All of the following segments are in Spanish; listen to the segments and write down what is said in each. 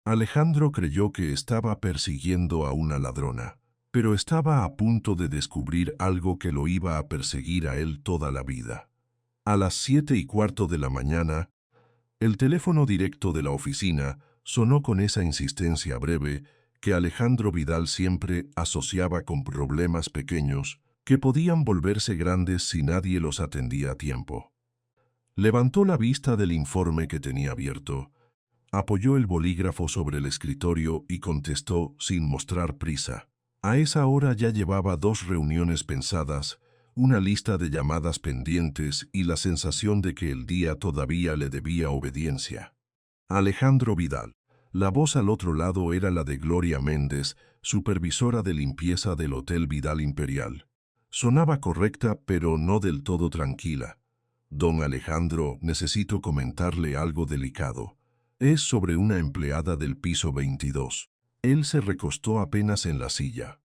Alejandro creyó que estaba persiguiendo a una ladrona, pero estaba a punto de descubrir algo que lo iba a perseguir a él toda la vida. A las 7:15 de la mañana, el teléfono directo de la oficina sonó con esa insistencia breve que Alejandro Vidal siempre asociaba con problemas pequeños que podían volverse grandes si nadie los atendía a tiempo. Levantó la vista del informe que tenía abierto, apoyó el bolígrafo sobre el escritorio y contestó sin mostrar prisa. A esa hora ya llevaba 2 reuniones pensadas, una lista de llamadas pendientes y la sensación de que el día todavía le debía obediencia. Alejandro Vidal. La voz al otro lado era la de Gloria Méndez, supervisora de limpieza del Hotel Vidal Imperial. Sonaba correcta, pero no del todo tranquila. Don Alejandro, necesito comentarle algo delicado. Es sobre una empleada del piso 22. Él se recostó apenas en la silla.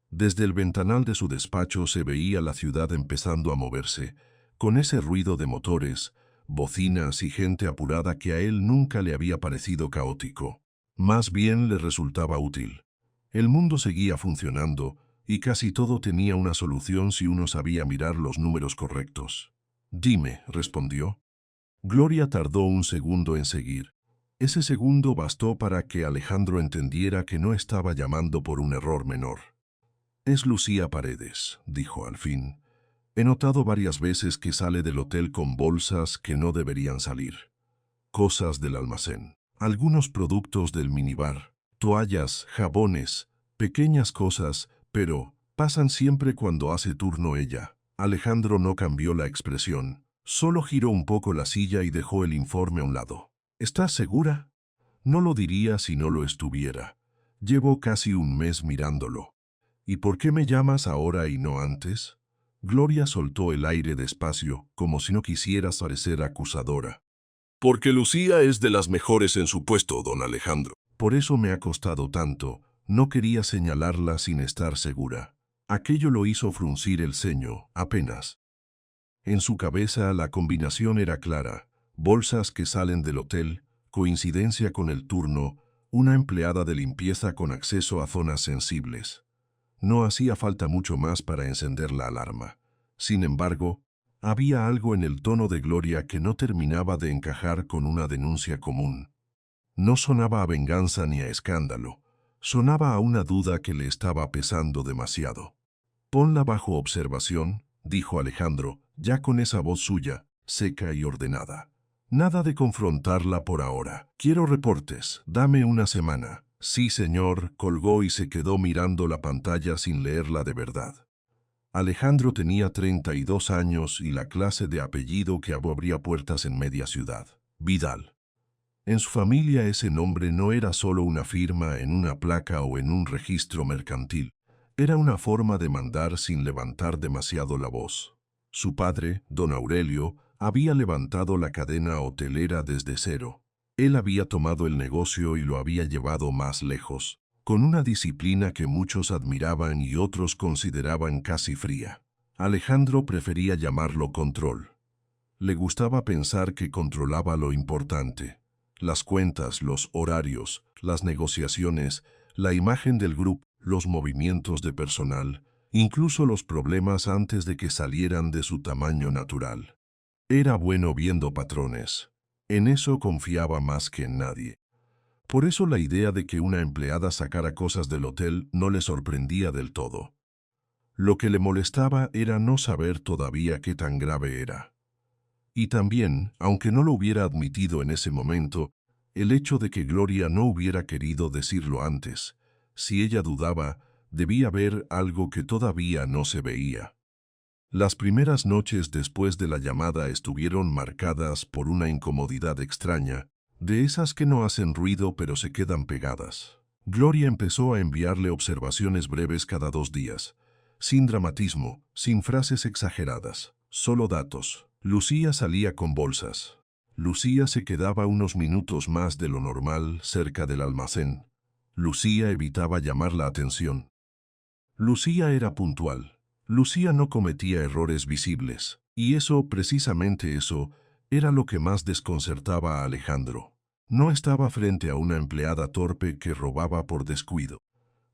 Desde el ventanal de su despacho se veía la ciudad empezando a moverse, con ese ruido de motores, bocinas y gente apurada que a él nunca le había parecido caótico. Más bien le resultaba útil. El mundo seguía funcionando y casi todo tenía una solución si uno sabía mirar los números correctos. Dime, respondió. Gloria tardó un segundo en seguir. Ese segundo bastó para que Alejandro entendiera que no estaba llamando por un error menor. Es Lucía Paredes, dijo al fin. He notado varias veces que sale del hotel con bolsas que no deberían salir. Cosas del almacén, algunos productos del minibar, toallas, jabones, pequeñas cosas, pero pasan siempre cuando hace turno ella. Alejandro no cambió la expresión, solo giró un poco la silla y dejó el informe a un lado. ¿Estás segura? No lo diría si no lo estuviera. Llevo casi un mes mirándolo. ¿Y por qué me llamas ahora y no antes? Gloria soltó el aire despacio, como si no quisiera parecer acusadora. Porque Lucía es de las mejores en su puesto, don Alejandro. Por eso me ha costado tanto. No quería señalarla sin estar segura. Aquello lo hizo fruncir el ceño, apenas. En su cabeza la combinación era clara. Bolsas que salen del hotel, coincidencia con el turno, una empleada de limpieza con acceso a zonas sensibles. No hacía falta mucho más para encender la alarma. Sin embargo, había algo en el tono de Gloria que no terminaba de encajar con una denuncia común. No sonaba a venganza ni a escándalo. Sonaba a una duda que le estaba pesando demasiado. Ponla bajo observación, dijo Alejandro, ya con esa voz suya, seca y ordenada. Nada de confrontarla por ahora. Quiero reportes. Dame una semana. Sí, señor, colgó y se quedó mirando la pantalla sin leerla de verdad. Alejandro tenía 32 años y la clase de apellido que abría puertas en media ciudad. Vidal. En su familia ese nombre no era solo una firma en una placa o en un registro mercantil. Era una forma de mandar sin levantar demasiado la voz. Su padre, don Aurelio, había levantado la cadena hotelera desde cero. Él había tomado el negocio y lo había llevado más lejos, con una disciplina que muchos admiraban y otros consideraban casi fría. Alejandro prefería llamarlo control. Le gustaba pensar que controlaba lo importante: las cuentas, los horarios, las negociaciones, la imagen del grupo, los movimientos de personal, incluso los problemas antes de que salieran de su tamaño natural. Era bueno viendo patrones. En eso confiaba más que en nadie. Por eso la idea de que una empleada sacara cosas del hotel no le sorprendía del todo. Lo que le molestaba era no saber todavía qué tan grave era. Y también, aunque no lo hubiera admitido en ese momento, el hecho de que Gloria no hubiera querido decirlo antes. Si ella dudaba, debía haber algo que todavía no se veía. Las primeras noches después de la llamada estuvieron marcadas por una incomodidad extraña, de esas que no hacen ruido pero se quedan pegadas. Gloria empezó a enviarle observaciones breves cada 2 días, sin dramatismo, sin frases exageradas, solo datos. Lucía salía con bolsas. Lucía se quedaba unos minutos más de lo normal cerca del almacén. Lucía evitaba llamar la atención. Lucía era puntual. Lucía no cometía errores visibles, y eso, precisamente eso, era lo que más desconcertaba a Alejandro. No estaba frente a una empleada torpe que robaba por descuido.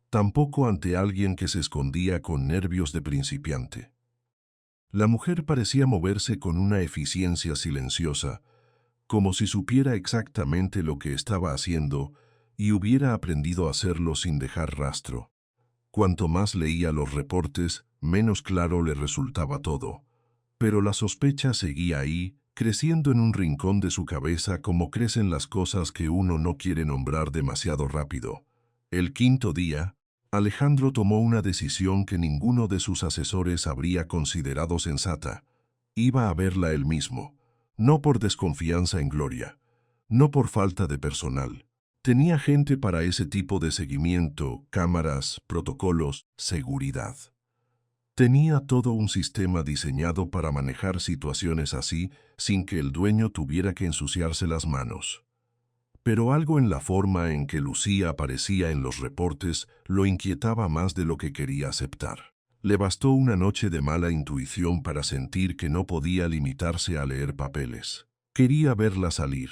Tampoco ante alguien que se escondía con nervios de principiante. La mujer parecía moverse con una eficiencia silenciosa, como si supiera exactamente lo que estaba haciendo y hubiera aprendido a hacerlo sin dejar rastro. Cuanto más leía los reportes, menos claro le resultaba todo. Pero la sospecha seguía ahí, creciendo en un rincón de su cabeza como crecen las cosas que uno no quiere nombrar demasiado rápido. El quinto día, Alejandro tomó una decisión que ninguno de sus asesores habría considerado sensata. Iba a verla él mismo, no por desconfianza en Gloria, no por falta de personal. Tenía gente para ese tipo de seguimiento, cámaras, protocolos, seguridad. Tenía todo un sistema diseñado para manejar situaciones así sin que el dueño tuviera que ensuciarse las manos. Pero algo en la forma en que Lucía aparecía en los reportes lo inquietaba más de lo que quería aceptar. Le bastó una noche de mala intuición para sentir que no podía limitarse a leer papeles. Quería verla salir,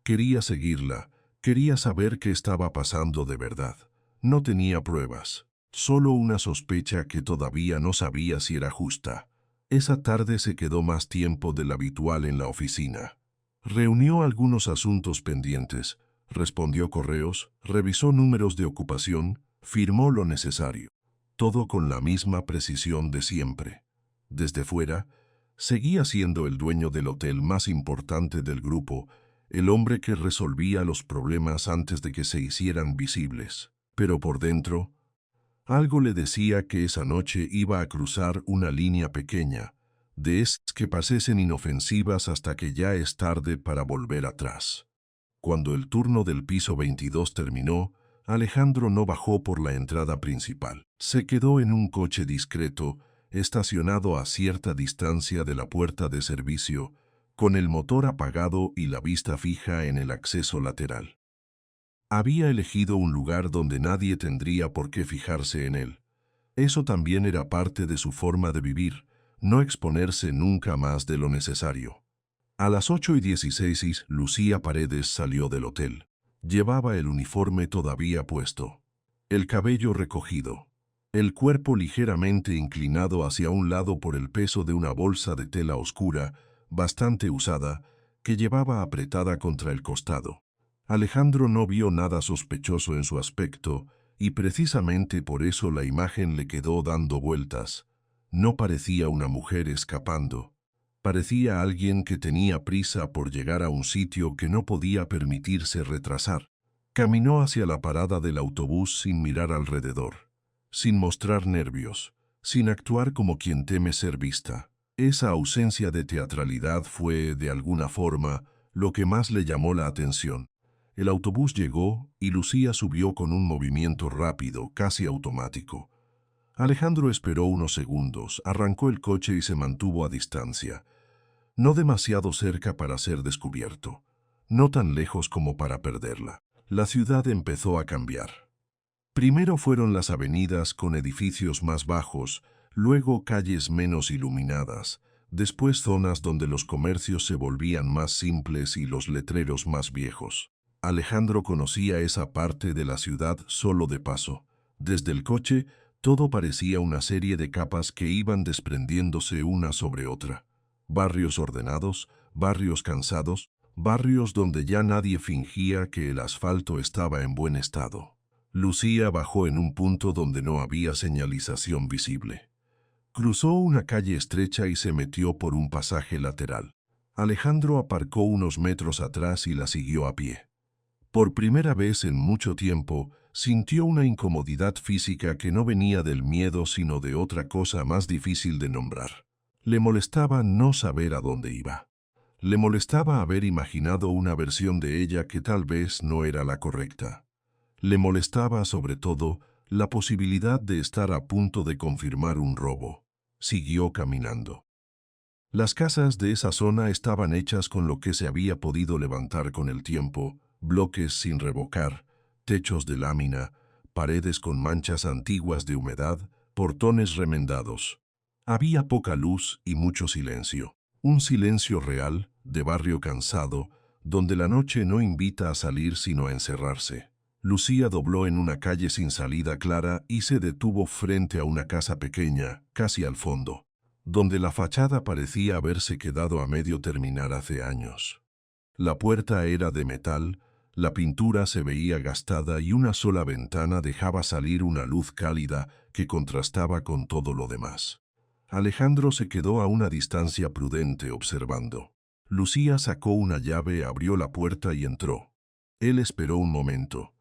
quería seguirla, quería saber qué estaba pasando de verdad. No tenía pruebas, solo una sospecha que todavía no sabía si era justa. Esa tarde se quedó más tiempo del habitual en la oficina. Reunió algunos asuntos pendientes, respondió correos, revisó números de ocupación, firmó lo necesario. Todo con la misma precisión de siempre. Desde fuera, seguía siendo el dueño del hotel más importante del grupo, el hombre que resolvía los problemas antes de que se hicieran visibles. Pero por dentro, algo le decía que esa noche iba a cruzar una línea pequeña, de esas que parecen inofensivas hasta que ya es tarde para volver atrás. Cuando el turno del piso 22 terminó, Alejandro no bajó por la entrada principal. Se quedó en un coche discreto, estacionado a cierta distancia de la puerta de servicio, con el motor apagado y la vista fija en el acceso lateral. Había elegido un lugar donde nadie tendría por qué fijarse en él. Eso también era parte de su forma de vivir, no exponerse nunca más de lo necesario. A las 8:16, Lucía Paredes salió del hotel. Llevaba el uniforme todavía puesto, el cabello recogido, el cuerpo ligeramente inclinado hacia un lado por el peso de una bolsa de tela oscura, bastante usada, que llevaba apretada contra el costado. Alejandro no vio nada sospechoso en su aspecto, y precisamente por eso la imagen le quedó dando vueltas. No parecía una mujer escapando. Parecía alguien que tenía prisa por llegar a un sitio que no podía permitirse retrasar. Caminó hacia la parada del autobús sin mirar alrededor, sin mostrar nervios, sin actuar como quien teme ser vista. Esa ausencia de teatralidad fue, de alguna forma, lo que más le llamó la atención. El autobús llegó y Lucía subió con un movimiento rápido, casi automático. Alejandro esperó unos segundos, arrancó el coche y se mantuvo a distancia. No demasiado cerca para ser descubierto, no tan lejos como para perderla. La ciudad empezó a cambiar. Primero fueron las avenidas con edificios más bajos, luego calles menos iluminadas, después zonas donde los comercios se volvían más simples y los letreros más viejos. Alejandro conocía esa parte de la ciudad solo de paso. Desde el coche, todo parecía una serie de capas que iban desprendiéndose una sobre otra. Barrios ordenados, barrios cansados, barrios donde ya nadie fingía que el asfalto estaba en buen estado. Lucía bajó en un punto donde no había señalización visible. Cruzó una calle estrecha y se metió por un pasaje lateral. Alejandro aparcó unos metros atrás y la siguió a pie. Por primera vez en mucho tiempo, sintió una incomodidad física que no venía del miedo sino de otra cosa más difícil de nombrar. Le molestaba no saber a dónde iba. Le molestaba haber imaginado una versión de ella que tal vez no era la correcta. Le molestaba, sobre todo, la posibilidad de estar a punto de confirmar un robo. Siguió caminando. Las casas de esa zona estaban hechas con lo que se había podido levantar con el tiempo, bloques sin revocar, techos de lámina, paredes con manchas antiguas de humedad, portones remendados. Había poca luz y mucho silencio. Un silencio real, de barrio cansado, donde la noche no invita a salir sino a encerrarse. Lucía dobló en una calle sin salida clara y se detuvo frente a una casa pequeña, casi al fondo, donde la fachada parecía haberse quedado a medio terminar hace años. La puerta era de metal, la pintura se veía gastada y una sola ventana dejaba salir una luz cálida que contrastaba con todo lo demás. Alejandro se quedó a una distancia prudente observando. Lucía sacó una llave, abrió la puerta y entró. Él esperó un momento.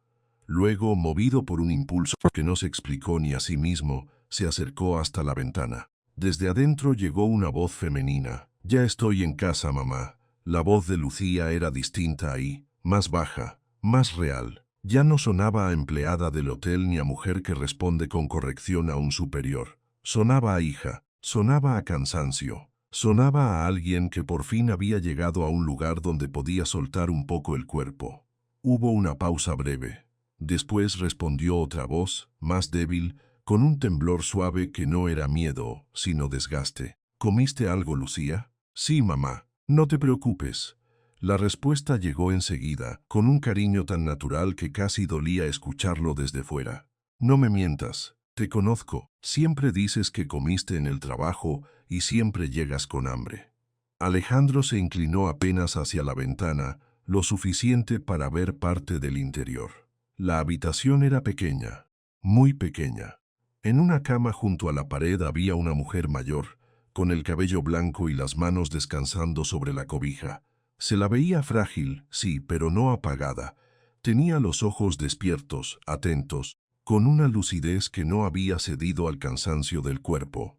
Luego, movido por un impulso que no se explicó ni a sí mismo, se acercó hasta la ventana. Desde adentro llegó una voz femenina. «Ya estoy en casa, mamá». La voz de Lucía era distinta ahí, más baja, más real. Ya no sonaba a empleada del hotel ni a mujer que responde con corrección a un superior. Sonaba a hija, sonaba a cansancio, sonaba a alguien que por fin había llegado a un lugar donde podía soltar un poco el cuerpo. Hubo una pausa breve. Después respondió otra voz, más débil, con un temblor suave que no era miedo, sino desgaste. «¿Comiste algo, Lucía?» «Sí, mamá. No te preocupes». La respuesta llegó enseguida, con un cariño tan natural que casi dolía escucharlo desde fuera. «No me mientas. Te conozco. Siempre dices que comiste en el trabajo y siempre llegas con hambre». Alejandro se inclinó apenas hacia la ventana, lo suficiente para ver parte del interior. La habitación era pequeña, muy pequeña. En una cama junto a la pared había una mujer mayor, con el cabello blanco y las manos descansando sobre la cobija. Se la veía frágil, sí, pero no apagada. Tenía los ojos despiertos, atentos, con una lucidez que no había cedido al cansancio del cuerpo.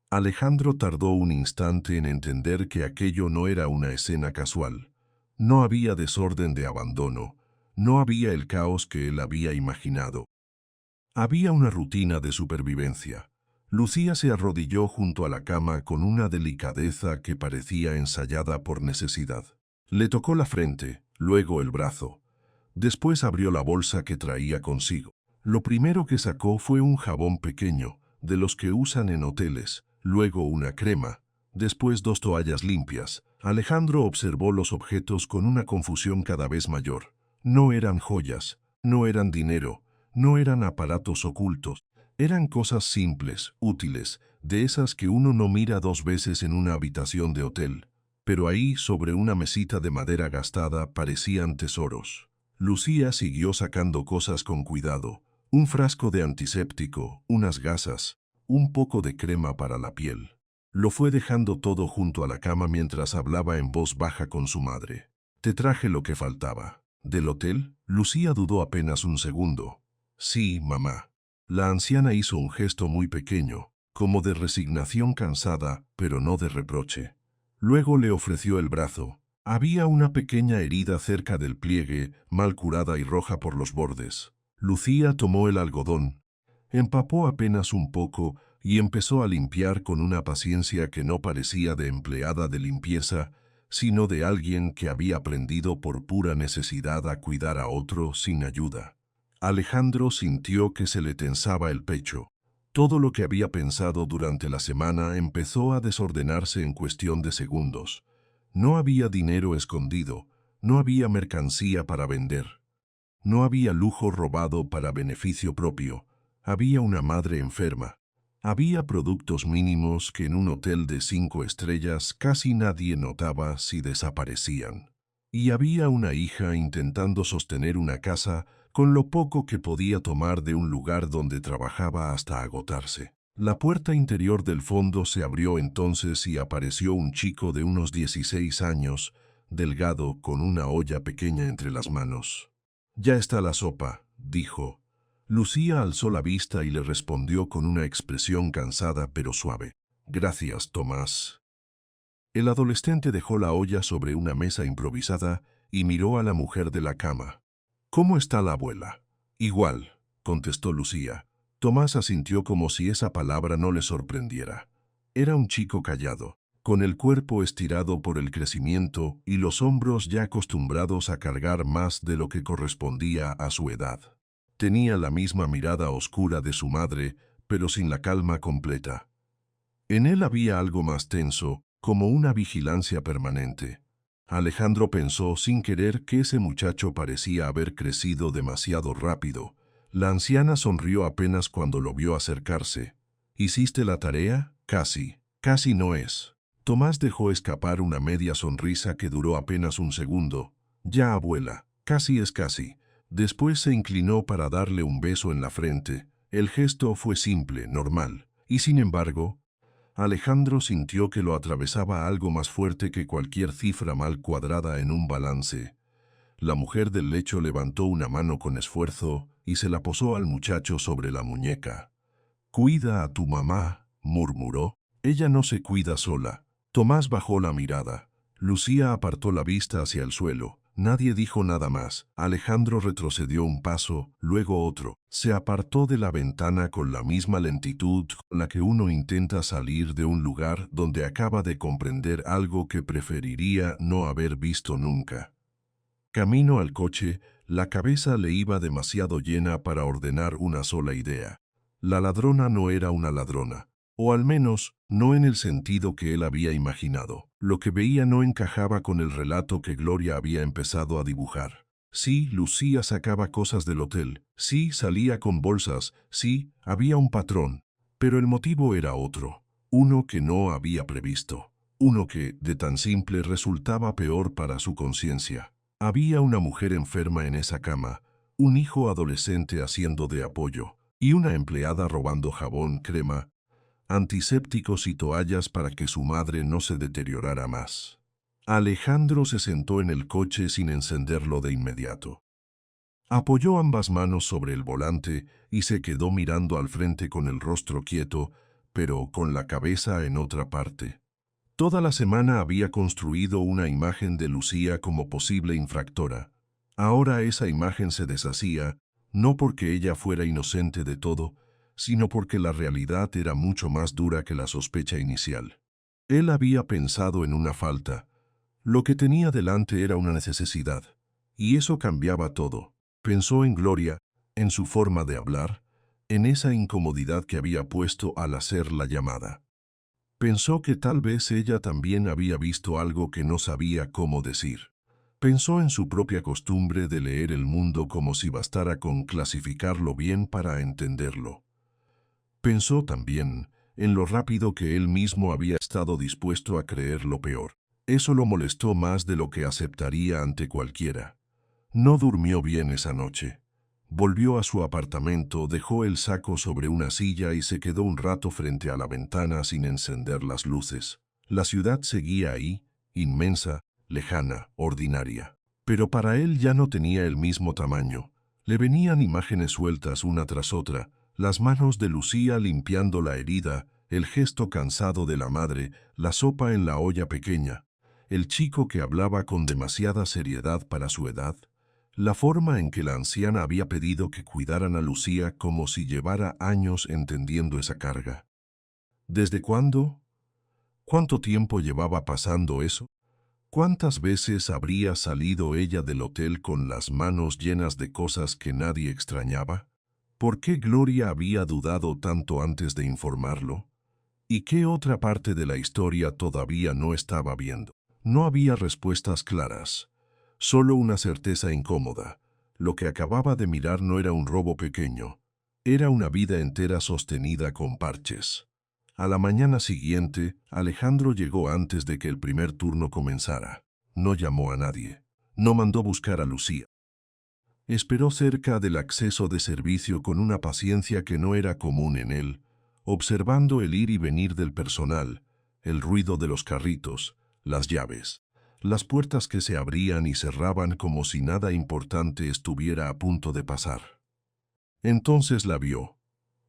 Alejandro tardó un instante en entender que aquello no era una escena casual. No había desorden de abandono, no había el caos que él había imaginado. Había una rutina de supervivencia. Lucía se arrodilló junto a la cama con una delicadeza que parecía ensayada por necesidad. Le tocó la frente, luego el brazo. Después abrió la bolsa que traía consigo. Lo primero que sacó fue un jabón pequeño, de los que usan en hoteles, luego una crema, después 2 toallas limpias. Alejandro observó los objetos con una confusión cada vez mayor. No eran joyas, no eran dinero, no eran aparatos ocultos. Eran cosas simples, útiles, de esas que uno no mira 2 veces en una habitación de hotel. Pero ahí, sobre una mesita de madera gastada, parecían tesoros. Lucía siguió sacando cosas con cuidado. Un frasco de antiséptico, unas gasas, un poco de crema para la piel. Lo fue dejando todo junto a la cama mientras hablaba en voz baja con su madre. «Te traje lo que faltaba». «¿Del hotel?» Lucía dudó apenas un segundo. «Sí, mamá». La anciana hizo un gesto muy pequeño, como de resignación cansada, pero no de reproche. Luego le ofreció el brazo. Había una pequeña herida cerca del pliegue, mal curada y roja por los bordes. Lucía tomó el algodón, empapó apenas un poco y empezó a limpiar con una paciencia que no parecía de empleada de limpieza, sino de alguien que había aprendido por pura necesidad a cuidar a otro sin ayuda. Alejandro sintió que se le tensaba el pecho. Todo lo que había pensado durante la semana empezó a desordenarse en cuestión de segundos. No había dinero escondido, no había mercancía para vender. No había lujo robado para beneficio propio. Había una madre enferma. Había productos mínimos que en un hotel de 5 estrellas casi nadie notaba si desaparecían. Y había una hija intentando sostener una casa con lo poco que podía tomar de un lugar donde trabajaba hasta agotarse. La puerta interior del fondo se abrió entonces y apareció un chico de unos 16 años, delgado, con una olla pequeña entre las manos. «Ya está la sopa», dijo. Lucía alzó la vista y le respondió con una expresión cansada pero suave. «Gracias, Tomás». El adolescente dejó la olla sobre una mesa improvisada y miró a la mujer de la cama. «¿Cómo está la abuela?» «Igual», contestó Lucía. Tomás asintió como si esa palabra no le sorprendiera. Era un chico callado, con el cuerpo estirado por el crecimiento y los hombros ya acostumbrados a cargar más de lo que correspondía a su edad. Tenía la misma mirada oscura de su madre, pero sin la calma completa. En él había algo más tenso, como una vigilancia permanente. Alejandro pensó sin querer que ese muchacho parecía haber crecido demasiado rápido. La anciana sonrió apenas cuando lo vio acercarse. ¿Hiciste la tarea? Casi. Casi no es. Tomás dejó escapar una media sonrisa que duró apenas un segundo. Ya, abuela. Casi es casi. Después se inclinó para darle un beso en la frente. El gesto fue simple, normal. Y sin embargo, Alejandro sintió que lo atravesaba algo más fuerte que cualquier cifra mal cuadrada en un balance. La mujer del lecho levantó una mano con esfuerzo y se la posó al muchacho sobre la muñeca. «Cuida a tu mamá», murmuró. «Ella no se cuida sola». Tomás bajó la mirada. Lucía apartó la vista hacia el suelo. Nadie dijo nada más. Alejandro retrocedió un paso, luego otro. Se apartó de la ventana con la misma lentitud con la que uno intenta salir de un lugar donde acaba de comprender algo que preferiría no haber visto nunca. Camino al coche, la cabeza le iba demasiado llena para ordenar una sola idea. La ladrona no era una ladrona, o al menos no en el sentido que él había imaginado. Lo que veía no encajaba con el relato que Gloria había empezado a dibujar. Sí, Lucía sacaba cosas del hotel, sí, salía con bolsas, sí, había un patrón, pero el motivo era otro, uno que no había previsto, uno que, de tan simple, resultaba peor para su conciencia. Había una mujer enferma en esa cama, un hijo adolescente haciendo de apoyo, y una empleada robando jabón, crema, antisépticos y toallas para que su madre no se deteriorara más. Alejandro se sentó en el coche sin encenderlo de inmediato. Apoyó ambas manos sobre el volante y se quedó mirando al frente con el rostro quieto, pero con la cabeza en otra parte. Toda la semana había construido una imagen de Lucía como posible infractora. Ahora esa imagen se deshacía, no porque ella fuera inocente de todo, sino porque la realidad era mucho más dura que la sospecha inicial. Él había pensado en una falta. Lo que tenía delante era una necesidad, y eso cambiaba todo. Pensó en Gloria, en su forma de hablar, en esa incomodidad que había puesto al hacer la llamada. Pensó que tal vez ella también había visto algo que no sabía cómo decir. Pensó en su propia costumbre de leer el mundo como si bastara con clasificarlo bien para entenderlo. Pensó también en lo rápido que él mismo había estado dispuesto a creer lo peor. Eso lo molestó más de lo que aceptaría ante cualquiera. No durmió bien esa noche. Volvió a su apartamento, dejó el saco sobre una silla y se quedó un rato frente a la ventana sin encender las luces. La ciudad seguía ahí, inmensa, lejana, ordinaria. Pero para él ya no tenía el mismo tamaño. Le venían imágenes sueltas una tras otra, las manos de Lucía limpiando la herida, el gesto cansado de la madre, la sopa en la olla pequeña, el chico que hablaba con demasiada seriedad para su edad, la forma en que la anciana había pedido que cuidaran a Lucía como si llevara años entendiendo esa carga. ¿Desde cuándo? ¿Cuánto tiempo llevaba pasando eso? ¿Cuántas veces habría salido ella del hotel con las manos llenas de cosas que nadie extrañaba? ¿Por qué Gloria había dudado tanto antes de informarlo? ¿Y qué otra parte de la historia todavía no estaba viendo? No había respuestas claras. Solo una certeza incómoda. Lo que acababa de mirar no era un robo pequeño. Era una vida entera sostenida con parches. A la mañana siguiente, Alejandro llegó antes de que el primer turno comenzara. No llamó a nadie. No mandó buscar a Lucía. Esperó cerca del acceso de servicio con una paciencia que no era común en él, observando el ir y venir del personal, el ruido de los carritos, las llaves, las puertas que se abrían y cerraban como si nada importante estuviera a punto de pasar. Entonces la vio.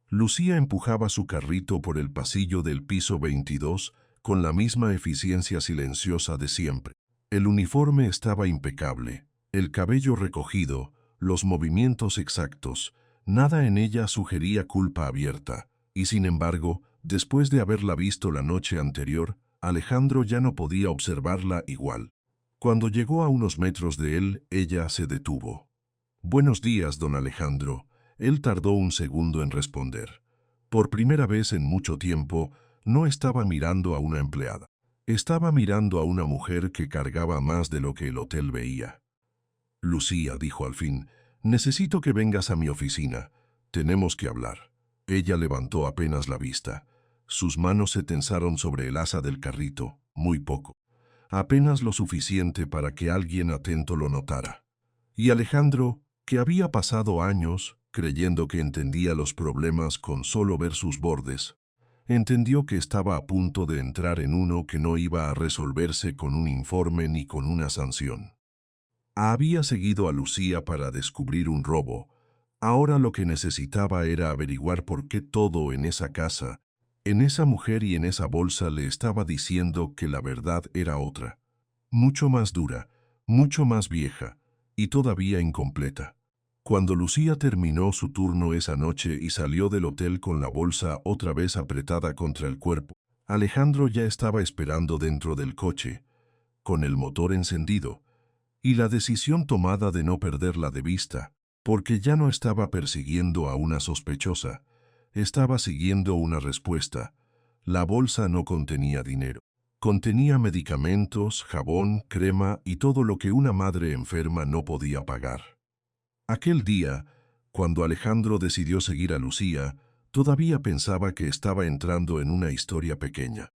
Lucía empujaba su carrito por el pasillo del piso 22 con la misma eficiencia silenciosa de siempre. El uniforme estaba impecable, el cabello recogido, los movimientos exactos, nada en ella sugería culpa abierta, y sin embargo, después de haberla visto la noche anterior, Alejandro ya no podía observarla igual. Cuando llegó a unos metros de él, ella se detuvo. «Buenos días, don Alejandro». Él tardó un segundo en responder. Por primera vez en mucho tiempo, no estaba mirando a una empleada. Estaba mirando a una mujer que cargaba más de lo que el hotel veía. Lucía dijo al fin, «Necesito que vengas a mi oficina. Tenemos que hablar». Ella levantó apenas la vista. Sus manos se tensaron sobre el asa del carrito, muy poco. Apenas lo suficiente para que alguien atento lo notara. Y Alejandro, que había pasado años creyendo que entendía los problemas con solo ver sus bordes, entendió que estaba a punto de entrar en uno que no iba a resolverse con un informe ni con una sanción. Había seguido a Lucía para descubrir un robo. Ahora lo que necesitaba era averiguar por qué todo en esa casa, en esa mujer y en esa bolsa le estaba diciendo que la verdad era otra, mucho más dura, mucho más vieja y todavía incompleta. Cuando Lucía terminó su turno esa noche y salió del hotel con la bolsa otra vez apretada contra el cuerpo, Alejandro ya estaba esperando dentro del coche, con el motor encendido, y la decisión tomada de no perderla de vista, porque ya no estaba persiguiendo a una sospechosa, estaba siguiendo una respuesta. La bolsa no contenía dinero. Contenía medicamentos, jabón, crema y todo lo que una madre enferma no podía pagar. Aquel día, cuando Alejandro decidió seguir a Lucía, todavía pensaba que estaba entrando en una historia pequeña.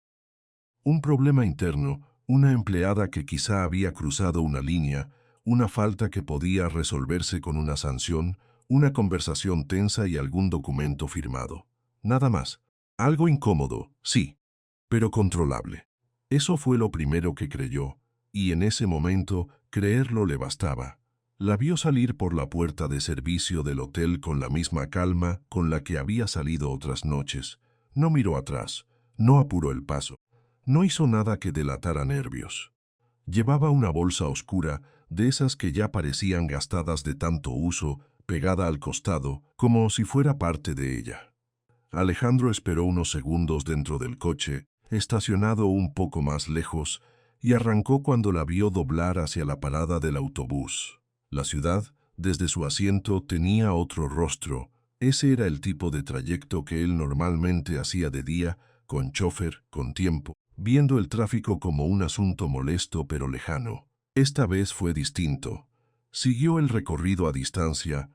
Un problema interno, una empleada que quizá había cruzado una línea, una falta que podía resolverse con una sanción, una conversación tensa y algún documento firmado. Nada más. Algo incómodo, sí, pero controlable. Eso fue lo primero que creyó, y en ese momento creerlo le bastaba. La vio salir por la puerta de servicio del hotel con la misma calma con la que había salido otras noches. No miró atrás, no apuró el paso. No hizo nada que delatara nervios. Llevaba una bolsa oscura, de esas que ya parecían gastadas de tanto uso, pegada al costado, como si fuera parte de ella. Alejandro esperó unos segundos dentro del coche, estacionado un poco más lejos, y arrancó cuando la vio doblar hacia la parada del autobús. La ciudad, desde su asiento, tenía otro rostro. Ese era el tipo de trayecto que él normalmente hacía de día, con chofer, con tiempo, viendo el tráfico como un asunto molesto pero lejano. Esta vez fue distinto. Siguió el recorrido a distancia,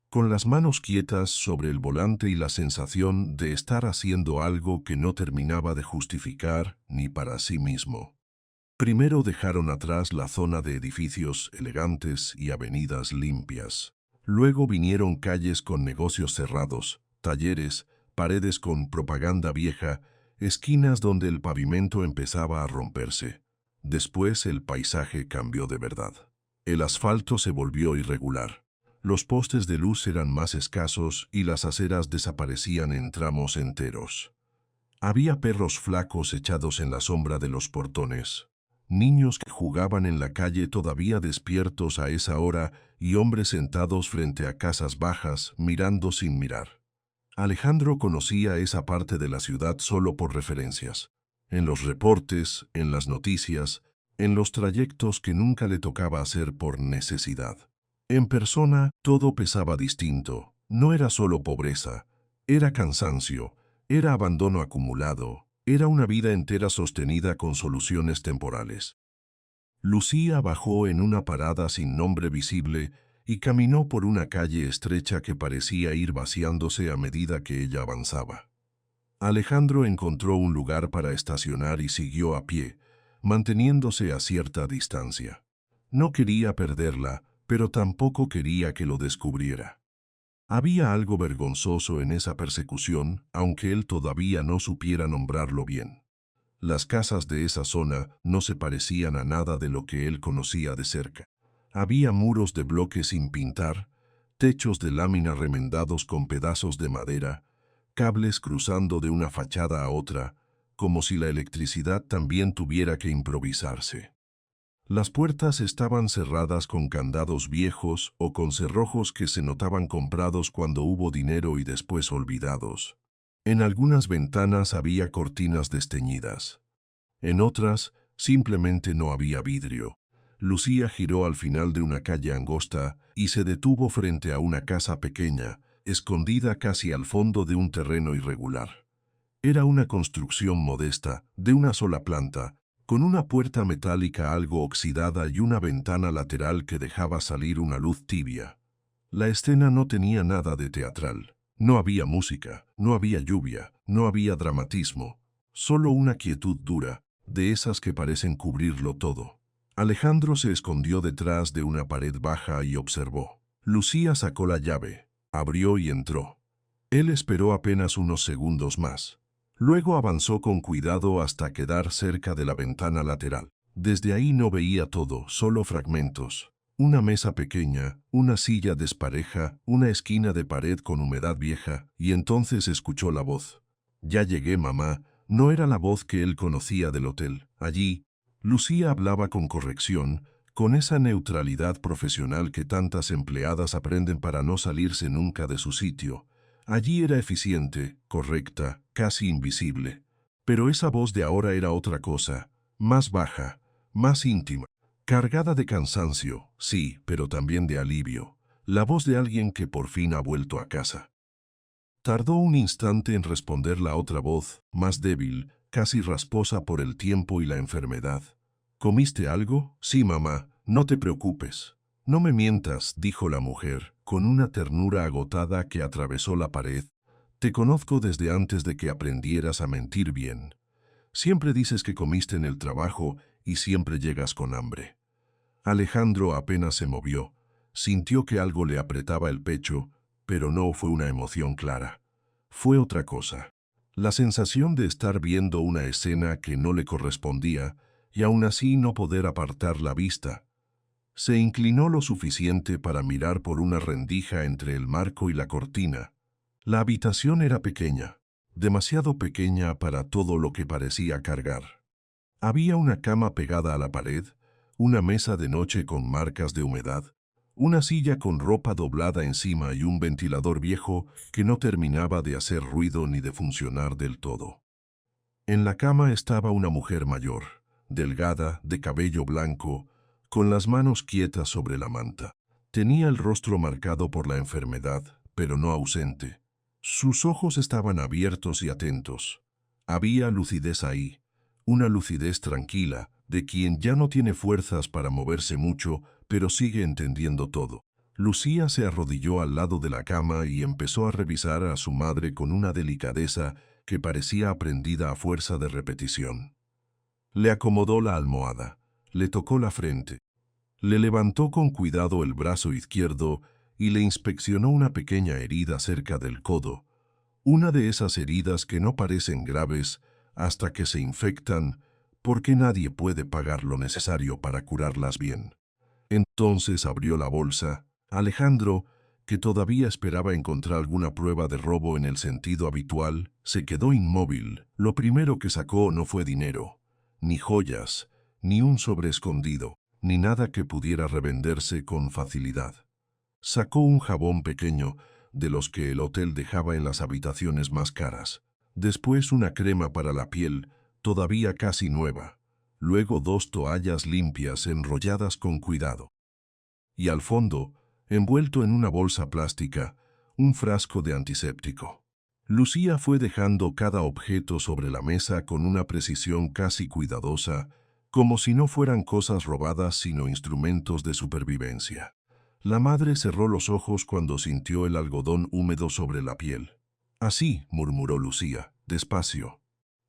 con las manos quietas sobre el volante y la sensación de estar haciendo algo que no terminaba de justificar ni para sí mismo. Primero dejaron atrás la zona de edificios elegantes y avenidas limpias. Luego vinieron calles con negocios cerrados, talleres, paredes con propaganda vieja, esquinas donde el pavimento empezaba a romperse. Después el paisaje cambió de verdad. El asfalto se volvió irregular. Los postes de luz eran más escasos y las aceras desaparecían en tramos enteros. Había perros flacos echados en la sombra de los portones, niños que jugaban en la calle todavía despiertos a esa hora y hombres sentados frente a casas bajas mirando sin mirar. Alejandro conocía esa parte de la ciudad solo por referencias, en los reportes, en las noticias, en los trayectos que nunca le tocaba hacer por necesidad. En persona, todo pesaba distinto. No era solo pobreza, era cansancio, era abandono acumulado, era una vida entera sostenida con soluciones temporales. Lucía bajó en una parada sin nombre visible y caminó por una calle estrecha que parecía ir vaciándose a medida que ella avanzaba. Alejandro encontró un lugar para estacionar y siguió a pie, manteniéndose a cierta distancia. No quería perderla, pero tampoco quería que lo descubriera. Había algo vergonzoso en esa persecución, aunque él todavía no supiera nombrarlo bien. Las casas de esa zona no se parecían a nada de lo que él conocía de cerca. Había muros de bloques sin pintar, techos de lámina remendados con pedazos de madera, cables cruzando de una fachada a otra, como si la electricidad también tuviera que improvisarse. Las puertas estaban cerradas con candados viejos o con cerrojos que se notaban comprados cuando hubo dinero y después olvidados. En algunas ventanas había cortinas desteñidas. En otras, simplemente no había vidrio. Lucía giró al final de una calle angosta y se detuvo frente a una casa pequeña, escondida casi al fondo de un terreno irregular. Era una construcción modesta, de una sola planta, con una puerta metálica algo oxidada y una ventana lateral que dejaba salir una luz tibia. La escena no tenía nada de teatral. No había música, no había lluvia, no había dramatismo, solo una quietud dura, de esas que parecen cubrirlo todo. Alejandro se escondió detrás de una pared baja y observó. Lucía sacó la llave, abrió y entró. Él esperó apenas unos segundos más. Luego avanzó con cuidado hasta quedar cerca de la ventana lateral. Desde ahí no veía todo, solo fragmentos. Una mesa pequeña, una silla despareja, una esquina de pared con humedad vieja, y entonces escuchó la voz. «Ya llegué, mamá». No era la voz que él conocía del hotel. Allí, Lucía hablaba con corrección, con esa neutralidad profesional que tantas empleadas aprenden para no salirse nunca de su sitio. Allí era eficiente, correcta, casi invisible. Pero esa voz de ahora era otra cosa, más baja, más íntima, cargada de cansancio, sí, pero también de alivio. La voz de alguien que por fin ha vuelto a casa. Tardó un instante en responder la otra voz, más débil, casi rasposa por el tiempo y la enfermedad. ¿Comiste algo? Sí, mamá, no te preocupes. No me mientas, dijo la mujer, con una ternura agotada que atravesó la pared. Te conozco desde antes de que aprendieras a mentir bien. Siempre dices que comiste en el trabajo y siempre llegas con hambre. Alejandro apenas se movió. Sintió que algo le apretaba el pecho, pero no fue una emoción clara. Fue otra cosa. La sensación de estar viendo una escena que no le correspondía y aún así no poder apartar la vista. Se inclinó lo suficiente para mirar por una rendija entre el marco y la cortina. La habitación era pequeña, demasiado pequeña para todo lo que parecía cargar. Había una cama pegada a la pared, una mesa de noche con marcas de humedad, una silla con ropa doblada encima y un ventilador viejo que no terminaba de hacer ruido ni de funcionar del todo. En la cama estaba una mujer mayor, delgada, de cabello blanco, con las manos quietas sobre la manta. Tenía el rostro marcado por la enfermedad, pero no ausente. Sus ojos estaban abiertos y atentos. Había lucidez ahí, una lucidez tranquila, de quien ya no tiene fuerzas para moverse mucho, pero sigue entendiendo todo. Lucía se arrodilló al lado de la cama y empezó a revisar a su madre con una delicadeza que parecía aprendida a fuerza de repetición. Le acomodó la almohada, le tocó la frente, le levantó con cuidado el brazo izquierdo y le inspeccionó una pequeña herida cerca del codo, una de esas heridas que no parecen graves hasta que se infectan, porque nadie puede pagar lo necesario para curarlas bien. Entonces abrió la bolsa. Alejandro, que todavía esperaba encontrar alguna prueba de robo en el sentido habitual, se quedó inmóvil. Lo primero que sacó no fue dinero, ni joyas, ni un sobre escondido, ni nada que pudiera revenderse con facilidad. Sacó un jabón pequeño, de los que el hotel dejaba en las habitaciones más caras. Después una crema para la piel, todavía casi nueva. Luego 2 toallas limpias enrolladas con cuidado. Y al fondo, envuelto en una bolsa plástica, un frasco de antiséptico. Lucía fue dejando cada objeto sobre la mesa con una precisión casi cuidadosa, como si no fueran cosas robadas sino instrumentos de supervivencia. La madre cerró los ojos cuando sintió el algodón húmedo sobre la piel. «Así», murmuró Lucía, despacio.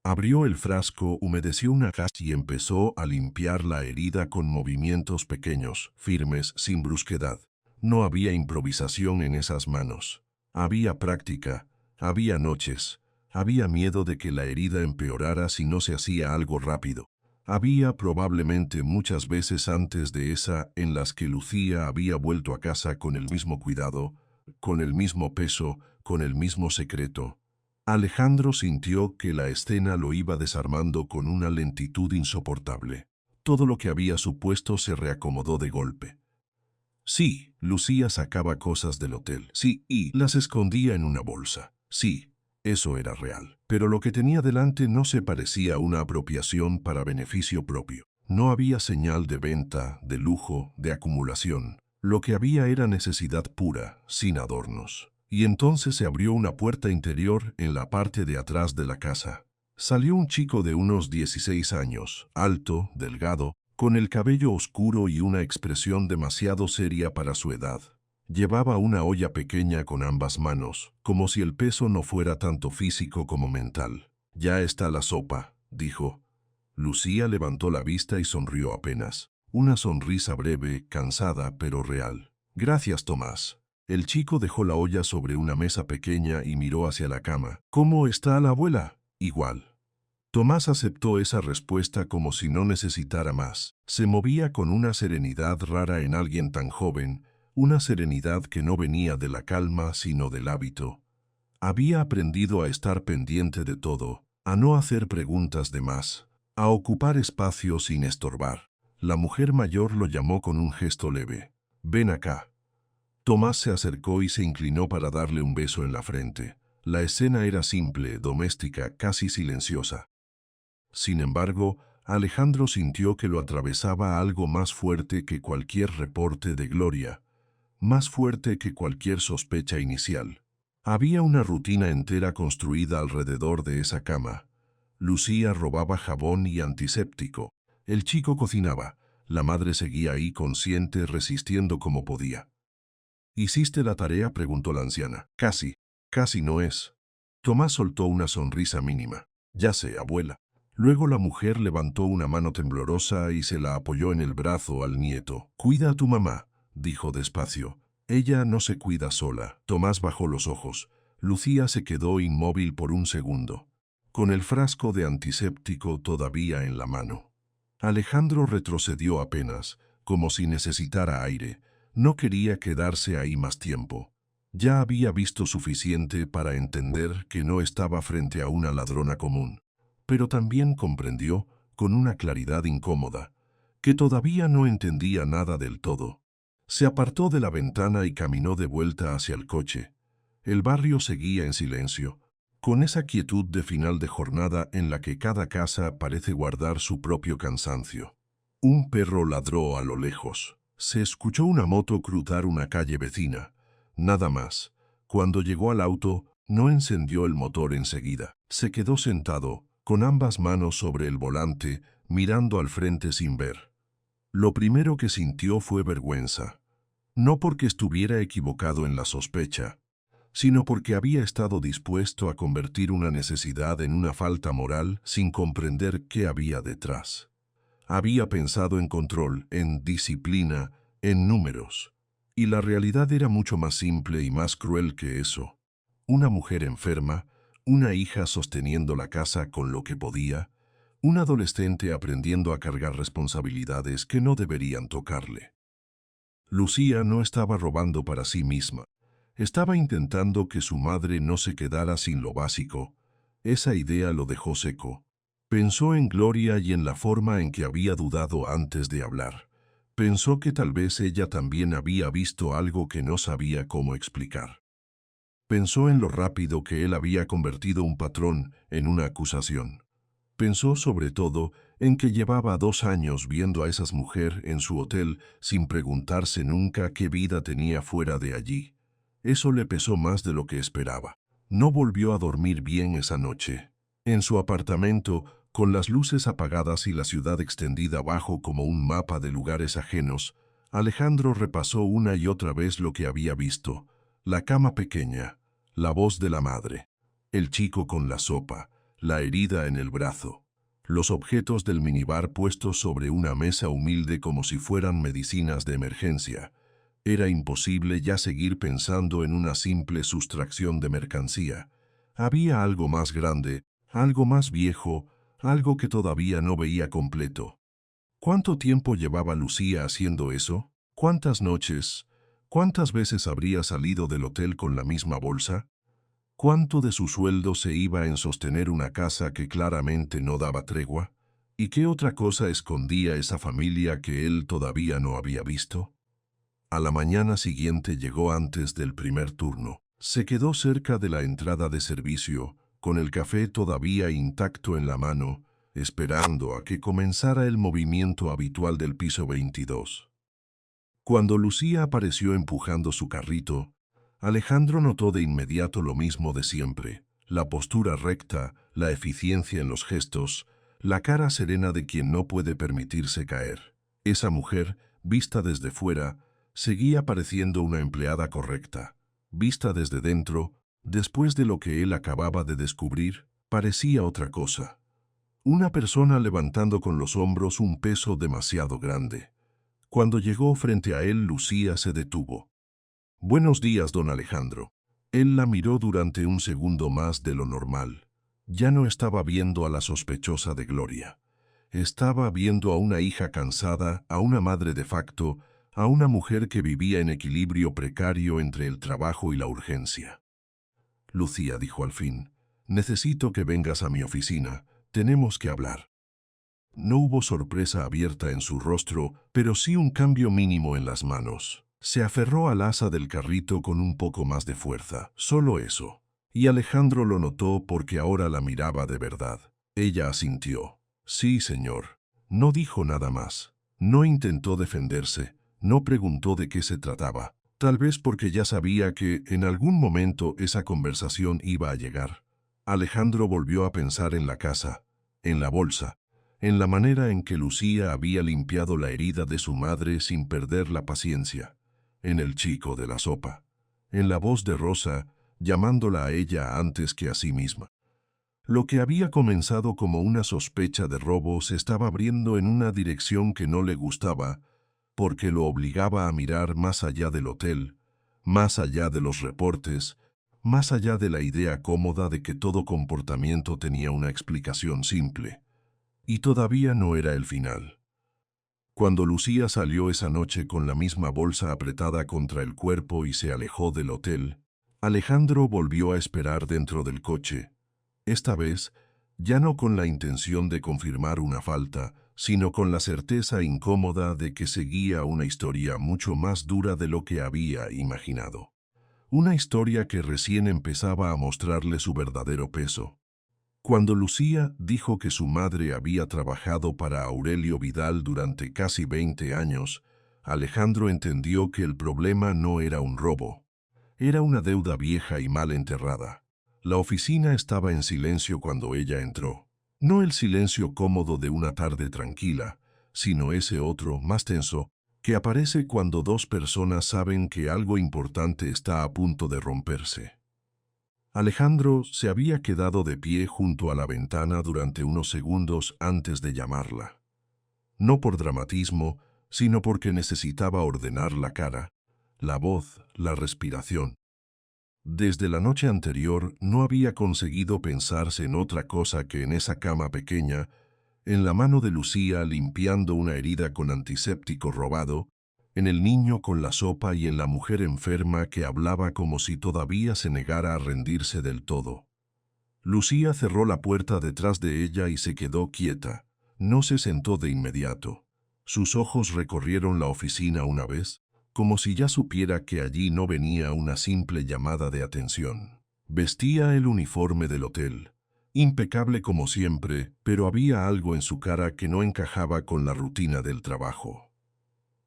Abrió el frasco, humedeció una gasa y empezó a limpiar la herida con movimientos pequeños, firmes, sin brusquedad. No había improvisación en esas manos. Había práctica, había noches, había miedo de que la herida empeorara si no se hacía algo rápido. Había probablemente muchas veces antes de esa en las que Lucía había vuelto a casa con el mismo cuidado, con el mismo peso, con el mismo secreto. Alejandro sintió que la escena lo iba desarmando con una lentitud insoportable. Todo lo que había supuesto se reacomodó de golpe. Sí, Lucía sacaba cosas del hotel. Sí, y las escondía en una bolsa. Sí, eso era real. Pero lo que tenía delante no se parecía a una apropiación para beneficio propio. No había señal de venta, de lujo, de acumulación. Lo que había era necesidad pura, sin adornos. Y entonces se abrió una puerta interior en la parte de atrás de la casa. Salió un chico de unos 16 años, alto, delgado, con el cabello oscuro y una expresión demasiado seria para su edad. Llevaba una olla pequeña con ambas manos, como si el peso no fuera tanto físico como mental. «Ya está la sopa», dijo. Lucía levantó la vista y sonrió apenas. Una sonrisa breve, cansada, pero real. «Gracias, Tomás». El chico dejó la olla sobre una mesa pequeña y miró hacia la cama. «¿Cómo está la abuela?» «Igual». Tomás aceptó esa respuesta como si no necesitara más. Se movía con una serenidad rara en alguien tan joven, una serenidad que no venía de la calma sino del hábito. Había aprendido a estar pendiente de todo, a no hacer preguntas de más, a ocupar espacio sin estorbar. La mujer mayor lo llamó con un gesto leve. «Ven acá». Tomás se acercó y se inclinó para darle un beso en la frente. La escena era simple, doméstica, casi silenciosa. Sin embargo, Alejandro sintió que lo atravesaba algo más fuerte que cualquier reporte de Gloria, más fuerte que cualquier sospecha inicial. Había una rutina entera construida alrededor de esa cama. Lucía robaba jabón y antiséptico. El chico cocinaba. La madre seguía ahí consciente, resistiendo como podía. «¿Hiciste la tarea?», preguntó la anciana. «Casi. Casi no es». Tomás soltó una sonrisa mínima. «Ya sé, abuela». Luego la mujer levantó una mano temblorosa y se la apoyó en el brazo al nieto. «Cuida a tu mamá», dijo despacio. «Ella no se cuida sola». Tomás bajó los ojos. Lucía se quedó inmóvil por un segundo, con el frasco de antiséptico todavía en la mano. Alejandro retrocedió apenas, como si necesitara aire. No quería quedarse ahí más tiempo. Ya había visto suficiente para entender que no estaba frente a una ladrona común. Pero también comprendió, con una claridad incómoda, que todavía no entendía nada del todo. Se apartó de la ventana y caminó de vuelta hacia el coche. El barrio seguía en silencio, con esa quietud de final de jornada en la que cada casa parece guardar su propio cansancio. Un perro ladró a lo lejos. Se escuchó una moto cruzar una calle vecina. Nada más. Cuando llegó al auto, no encendió el motor enseguida. Se quedó sentado, con ambas manos sobre el volante, mirando al frente sin ver. Lo primero que sintió fue vergüenza. No porque estuviera equivocado en la sospecha, sino porque había estado dispuesto a convertir una necesidad en una falta moral sin comprender qué había detrás. Había pensado en control, en disciplina, en números. Y la realidad era mucho más simple y más cruel que eso. Una mujer enferma, una hija sosteniendo la casa con lo que podía, un adolescente aprendiendo a cargar responsabilidades que no deberían tocarle. Lucía no estaba robando para sí misma. Estaba intentando que su madre no se quedara sin lo básico. Esa idea lo dejó seco. Pensó en Gloria y en la forma en que había dudado antes de hablar. Pensó que tal vez ella también había visto algo que no sabía cómo explicar. Pensó en lo rápido que él había convertido un patrón en una acusación. Pensó sobre todo en que llevaba 2 años viendo a esa mujer en su hotel sin preguntarse nunca qué vida tenía fuera de allí. Eso le pesó más de lo que esperaba. No volvió a dormir bien esa noche. En su apartamento, con las luces apagadas y la ciudad extendida abajo como un mapa de lugares ajenos, Alejandro repasó una y otra vez lo que había visto. La cama pequeña, la voz de la madre, el chico con la sopa, la herida en el brazo, los objetos del minibar puestos sobre una mesa humilde como si fueran medicinas de emergencia. Era imposible ya seguir pensando en una simple sustracción de mercancía. Había algo más grande, algo más viejo, algo que todavía no veía completo. ¿Cuánto tiempo llevaba Lucía haciendo eso? ¿Cuántas noches? ¿Cuántas veces habría salido del hotel con la misma bolsa? ¿Cuánto de su sueldo se iba en sostener una casa que claramente no daba tregua? ¿Y qué otra cosa escondía esa familia que él todavía no había visto? A la mañana siguiente llegó antes del primer turno. Se quedó cerca de la entrada de servicio, con el café todavía intacto en la mano, esperando a que comenzara el movimiento habitual del piso 22. Cuando Lucía apareció empujando su carrito, Alejandro notó de inmediato lo mismo de siempre, La postura recta, la eficiencia en los gestos, la cara serena de quien no puede permitirse caer. Esa mujer, vista desde fuera, seguía pareciendo una empleada correcta. Vista desde dentro, después de lo que él acababa de descubrir, parecía otra cosa. Una persona levantando con los hombros un peso demasiado grande. Cuando llegó frente a él, Lucía se detuvo. «Buenos días, don Alejandro». Él la miró durante un segundo más de lo normal. Ya no estaba viendo a la sospechosa de Gloria. Estaba viendo a una hija cansada, a una madre de facto, a una mujer que vivía en equilibrio precario entre el trabajo y la urgencia. «Lucía», dijo al fin, «necesito que vengas a mi oficina. Tenemos que hablar». No hubo sorpresa abierta en su rostro, pero sí un cambio mínimo en las manos. Se aferró al asa del carrito con un poco más de fuerza, solo eso. Y Alejandro lo notó porque ahora la miraba de verdad. Ella asintió. «Sí, señor». No dijo nada más. No intentó defenderse. No preguntó de qué se trataba. Tal vez porque ya sabía que en algún momento esa conversación iba a llegar. Alejandro volvió a pensar en la casa, en la bolsa, en la manera en que Lucía había limpiado la herida de su madre sin perder la paciencia, en el chico de la sopa, en la voz de Rosa, llamándola a ella antes que a sí misma. Lo que había comenzado como una sospecha de robo se estaba abriendo en una dirección que no le gustaba, porque lo obligaba a mirar más allá del hotel, más allá de los reportes, más allá de la idea cómoda de que todo comportamiento tenía una explicación simple. Y todavía no era el final. Cuando Lucía salió esa noche con la misma bolsa apretada contra el cuerpo y se alejó del hotel, Alejandro volvió a esperar dentro del coche. Esta vez, ya no con la intención de confirmar una falta, sino con la certeza incómoda de que seguía una historia mucho más dura de lo que había imaginado. Una historia que recién empezaba a mostrarle su verdadero peso. Cuando Lucía dijo que su madre había trabajado para Aurelio Vidal durante casi 20 años, Alejandro entendió que el problema no era un robo. Era una deuda vieja y mal enterrada. La oficina estaba en silencio cuando ella entró. No el silencio cómodo de una tarde tranquila, sino ese otro, más tenso, que aparece cuando dos personas saben que algo importante está a punto de romperse. Alejandro se había quedado de pie junto a la ventana durante unos segundos antes de llamarla. No por dramatismo, sino porque necesitaba ordenar la cara, la voz, la respiración. Desde la noche anterior no había conseguido pensarse en otra cosa que en esa cama pequeña, en la mano de Lucía limpiando una herida con antiséptico robado, en el niño con la sopa y en la mujer enferma que hablaba como si todavía se negara a rendirse del todo. Lucía cerró la puerta detrás de ella y se quedó quieta. No se sentó de inmediato. Sus ojos recorrieron la oficina una vez, como si ya supiera que allí no venía una simple llamada de atención. Vestía el uniforme del hotel, impecable como siempre, pero había algo en su cara que no encajaba con la rutina del trabajo.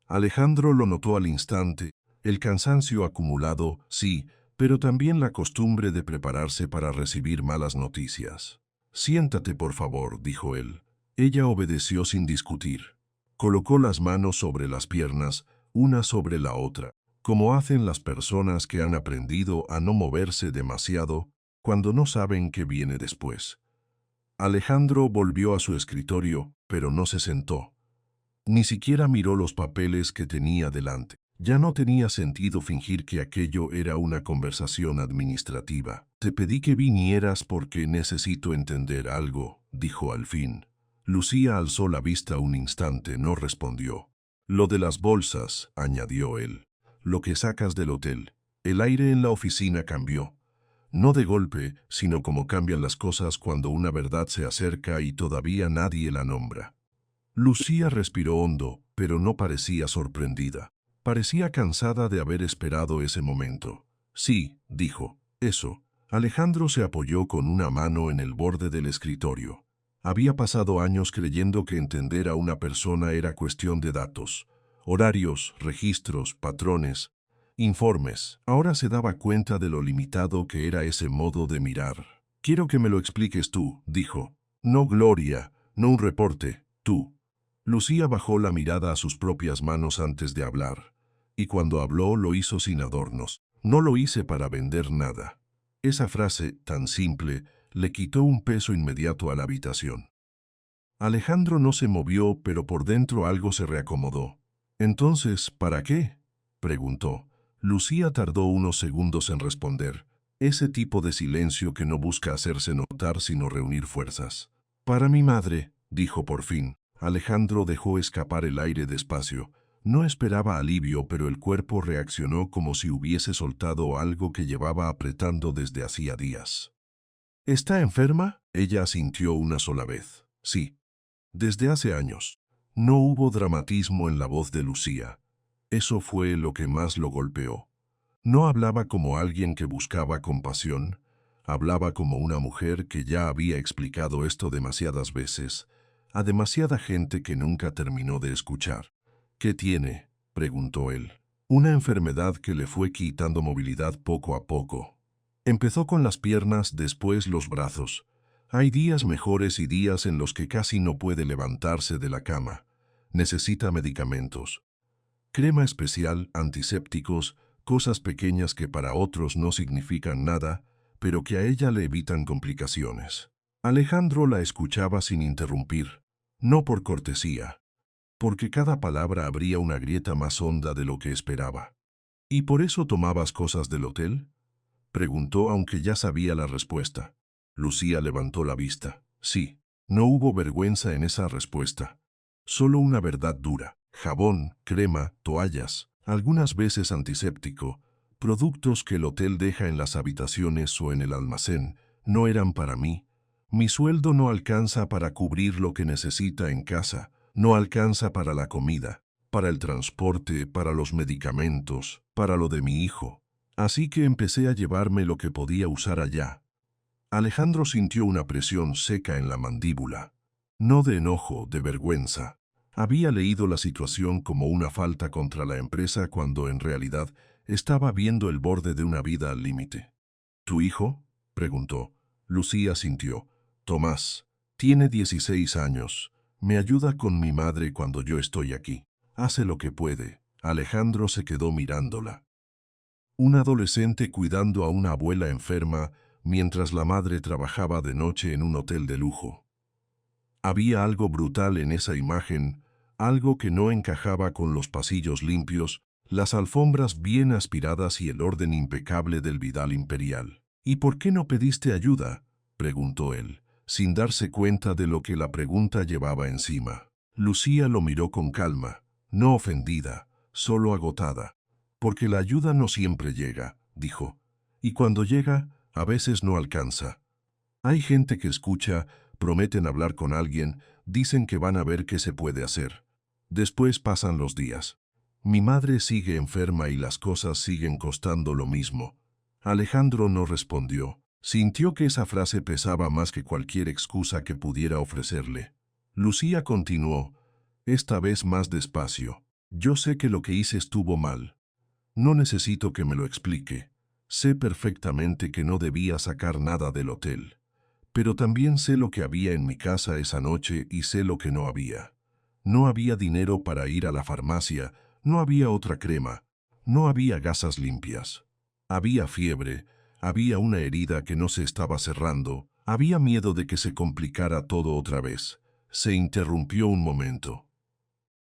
Alejandro lo notó al instante, el cansancio acumulado, sí, pero también la costumbre de prepararse para recibir malas noticias. «Siéntate, por favor», dijo él. Ella obedeció sin discutir. Colocó las manos sobre las piernas, una sobre la otra, como hacen las personas que han aprendido a no moverse demasiado cuando no saben qué viene después. Alejandro volvió a su escritorio, pero no se sentó. Ni siquiera miró los papeles que tenía delante. Ya no tenía sentido fingir que aquello era una conversación administrativa. «Te pedí que vinieras porque necesito entender algo», dijo al fin. Lucía alzó la vista un instante, no respondió. «Lo de las bolsas», añadió él. «Lo que sacas del hotel». El aire en la oficina cambió. No de golpe, sino como cambian las cosas cuando una verdad se acerca y todavía nadie la nombra. Lucía respiró hondo, pero no parecía sorprendida. Parecía cansada de haber esperado ese momento. «Sí», dijo, «eso». Alejandro se apoyó con una mano en el borde del escritorio. Había pasado años creyendo que entender a una persona era cuestión de datos, horarios, registros, patrones, informes. Ahora se daba cuenta de lo limitado que era ese modo de mirar. Quiero que me lo expliques tú, dijo. No Gloria, no un reporte, tú. Lucía bajó la mirada a sus propias manos antes de hablar, y cuando habló lo hizo sin adornos. No lo hice para vender nada. Esa frase, tan simple, le quitó un peso inmediato a la habitación. Alejandro no se movió, pero por dentro algo se reacomodó. «Entonces, ¿para qué?», preguntó. Lucía tardó unos segundos en responder. Ese tipo de silencio que no busca hacerse notar sino reunir fuerzas. «Para mi madre», dijo por fin. Alejandro dejó escapar el aire despacio. No esperaba alivio, pero el cuerpo reaccionó como si hubiese soltado algo que llevaba apretando desde hacía días. «¿Está enferma?», ella asintió una sola vez. «Sí». Desde hace años. No hubo dramatismo en la voz de Lucía. Eso fue lo que más lo golpeó. No hablaba como alguien que buscaba compasión. Hablaba como una mujer que ya había explicado esto demasiadas veces, a demasiada gente que nunca terminó de escuchar. «¿Qué tiene?», preguntó él. «Una enfermedad que le fue quitando movilidad poco a poco. Empezó con las piernas, después los brazos. Hay días mejores y días en los que casi no puede levantarse de la cama. Necesita medicamentos. Crema especial, antisépticos, cosas pequeñas que para otros no significan nada, pero que a ella le evitan complicaciones». Alejandro la escuchaba sin interrumpir, no por cortesía, porque cada palabra abría una grieta más honda de lo que esperaba. «¿Y por eso tomabas cosas del hotel?», preguntó, aunque ya sabía la respuesta. Lucía levantó la vista. Sí, no hubo vergüenza en esa respuesta. Solo una verdad dura. Jabón, crema, toallas, algunas veces antiséptico, productos que el hotel deja en las habitaciones o en el almacén, no eran para mí. Mi sueldo no alcanza para cubrir lo que necesita en casa, no alcanza para la comida, para el transporte, para los medicamentos, para lo de mi hijo. Así que empecé a llevarme lo que podía usar allá». Alejandro sintió una presión seca en la mandíbula. No de enojo, de vergüenza. Había leído la situación como una falta contra la empresa cuando en realidad estaba viendo el borde de una vida al límite. «¿Tu hijo?», preguntó. Lucía asintió. «Tomás. Tiene 16 años. Me ayuda con mi madre cuando yo estoy aquí. Hace lo que puede». Alejandro se quedó mirándola. Un adolescente cuidando a una abuela enferma mientras la madre trabajaba de noche en un hotel de lujo. Había algo brutal en esa imagen, algo que no encajaba con los pasillos limpios, las alfombras bien aspiradas y el orden impecable del Vidal Imperial. «¿Y por qué no pediste ayuda?», preguntó él, sin darse cuenta de lo que la pregunta llevaba encima. Lucía lo miró con calma, no ofendida, solo agotada. «Porque la ayuda no siempre llega», dijo. «Y cuando llega, a veces no alcanza. Hay gente que escucha, prometen hablar con alguien, dicen que van a ver qué se puede hacer. Después pasan los días. Mi madre sigue enferma y las cosas siguen costando lo mismo». Alejandro no respondió. Sintió que esa frase pesaba más que cualquier excusa que pudiera ofrecerle. Lucía continuó, esta vez más despacio. «Yo sé que lo que hice estuvo mal. No necesito que me lo explique. Sé perfectamente que no debía sacar nada del hotel. Pero también sé lo que había en mi casa esa noche y sé lo que no había. No había dinero para ir a la farmacia, no había otra crema, no había gasas limpias. Había fiebre, había una herida que no se estaba cerrando, había miedo de que se complicara todo otra vez». Se interrumpió un momento.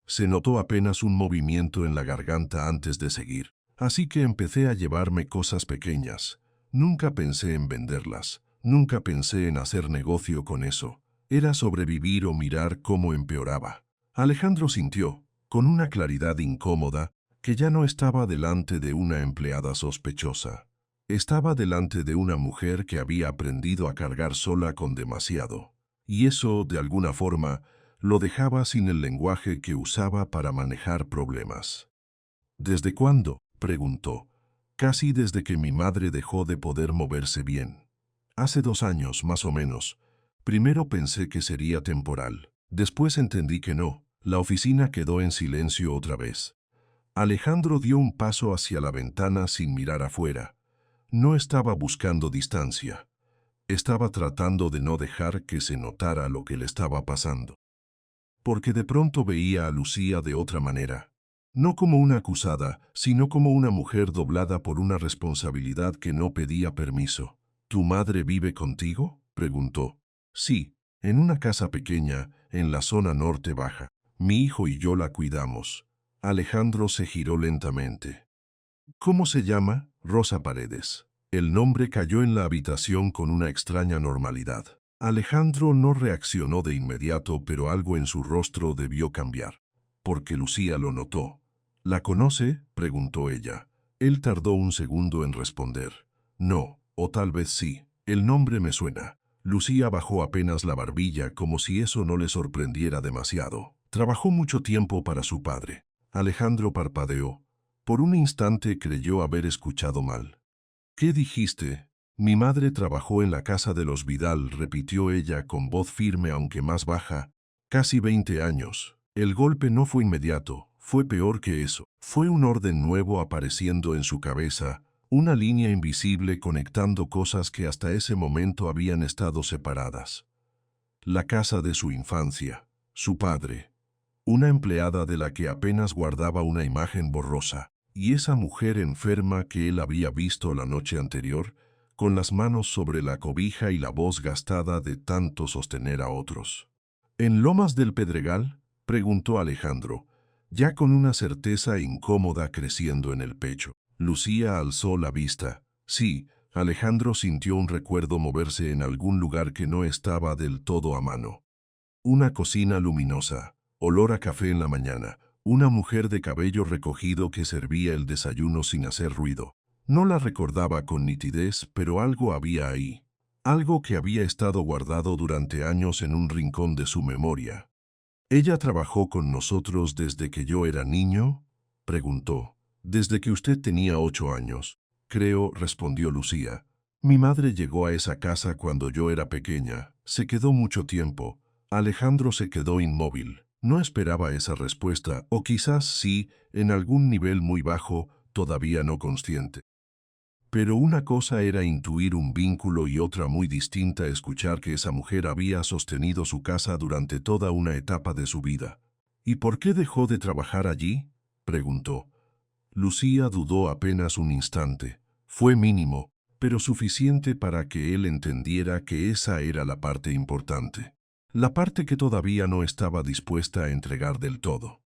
Se notó apenas un movimiento en la garganta antes de seguir. «Así que empecé a llevarme cosas pequeñas. Nunca pensé en venderlas. Nunca pensé en hacer negocio con eso. Era sobrevivir o mirar cómo empeoraba». Alejandro sintió, con una claridad incómoda, que ya no estaba delante de una empleada sospechosa. Estaba delante de una mujer que había aprendido a cargar sola con demasiado. Y eso, de alguna forma, lo dejaba sin el lenguaje que usaba para manejar problemas. «¿Desde cuándo?», preguntó. «Casi desde que mi madre dejó de poder moverse bien. Hace 2 años, más o menos. Primero pensé que sería temporal. Después entendí que no». La oficina quedó en silencio otra vez. Alejandro dio un paso hacia la ventana sin mirar afuera. No estaba buscando distancia. Estaba tratando de no dejar que se notara lo que le estaba pasando. Porque de pronto veía a Lucía de otra manera. No como una acusada, sino como una mujer doblada por una responsabilidad que no pedía permiso. ¿Tu madre vive contigo?, preguntó. Sí, en una casa pequeña, en la zona norte baja. Mi hijo y yo la cuidamos. Alejandro se giró lentamente. ¿Cómo se llama? Rosa Paredes. El nombre cayó en la habitación con una extraña normalidad. Alejandro no reaccionó de inmediato, pero algo en su rostro debió cambiar. Porque Lucía lo notó. ¿La conoce?, preguntó ella. Él tardó un segundo en responder. No, o tal vez sí. El nombre me suena. Lucía bajó apenas la barbilla como si eso no le sorprendiera demasiado. Trabajó mucho tiempo para su padre. Alejandro parpadeó. Por un instante creyó haber escuchado mal. ¿Qué dijiste? Mi madre trabajó en la casa de los Vidal, repitió ella con voz firme aunque más baja. Casi 20 años. El golpe no fue inmediato, fue peor que eso. Fue un orden nuevo apareciendo en su cabeza, una línea invisible conectando cosas que hasta ese momento habían estado separadas. La casa de su infancia, su padre, una empleada de la que apenas guardaba una imagen borrosa, y esa mujer enferma que él había visto la noche anterior, con las manos sobre la cobija y la voz gastada de tanto sostener a otros. ¿En Lomas del Pedregal?, preguntó Alejandro, ya con una certeza incómoda creciendo en el pecho. Lucía alzó la vista. Sí, Alejandro sintió un recuerdo moverse en algún lugar que no estaba del todo a mano. Una cocina luminosa, olor a café en la mañana, una mujer de cabello recogido que servía el desayuno sin hacer ruido. No la recordaba con nitidez, pero algo había ahí. Algo que había estado guardado durante años en un rincón de su memoria. ¿Ella trabajó con nosotros desde que yo era niño?, preguntó. Desde que usted tenía 8 años. Creo, respondió Lucía. Mi madre llegó a esa casa cuando yo era pequeña. Se quedó mucho tiempo. Alejandro se quedó inmóvil. No esperaba esa respuesta, o quizás sí, en algún nivel muy bajo, todavía no consciente. Pero una cosa era intuir un vínculo y otra muy distinta escuchar que esa mujer había sostenido su casa durante toda una etapa de su vida. ¿Y por qué dejó de trabajar allí?, preguntó. Lucía dudó apenas un instante. Fue mínimo, pero suficiente para que él entendiera que esa era la parte importante. La parte que todavía no estaba dispuesta a entregar del todo.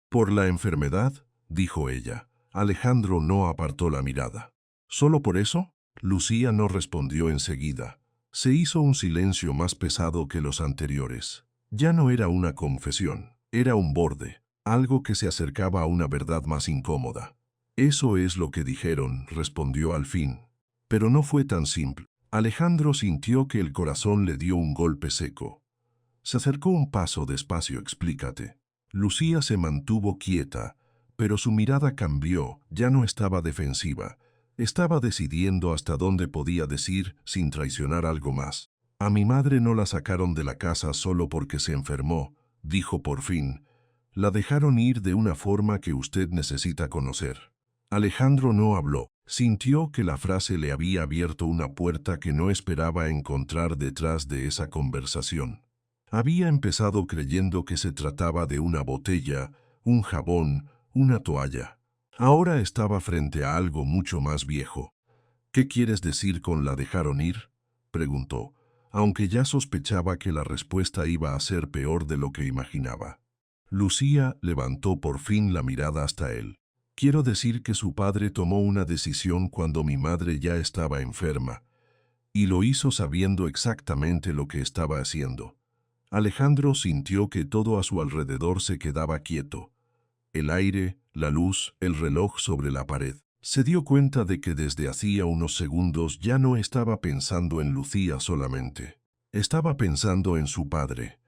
Por la enfermedad, dijo ella. Alejandro no apartó la mirada. ¿Solo por eso? Lucía no respondió enseguida. Se hizo un silencio más pesado que los anteriores. Ya no era una confesión, era un borde, algo que se acercaba a una verdad más incómoda. Eso es lo que dijeron, respondió al fin. Pero no fue tan simple. Alejandro sintió que el corazón le dio un golpe seco. Se acercó un paso despacio. Explícate. Lucía se mantuvo quieta, pero su mirada cambió, ya no estaba defensiva. Estaba decidiendo hasta dónde podía decir sin traicionar algo más. A mi madre no la sacaron de la casa solo porque se enfermó, dijo por fin. La dejaron ir de una forma que usted necesita conocer. Alejandro no habló. Sintió que la frase le había abierto una puerta que no esperaba encontrar detrás de esa conversación. Había empezado creyendo que se trataba de una botella, un jabón, una toalla. Ahora estaba frente a algo mucho más viejo. ¿Qué quieres decir con la dejaron ir?, preguntó, aunque ya sospechaba que la respuesta iba a ser peor de lo que imaginaba. Lucía levantó por fin la mirada hasta él. Quiero decir que su padre tomó una decisión cuando mi madre ya estaba enferma, y lo hizo sabiendo exactamente lo que estaba haciendo. Alejandro sintió que todo a su alrededor se quedaba quieto. El aire, la luz, el reloj sobre la pared. Se dio cuenta de que desde hacía unos segundos ya no estaba pensando en Lucía solamente. Estaba pensando en su padre,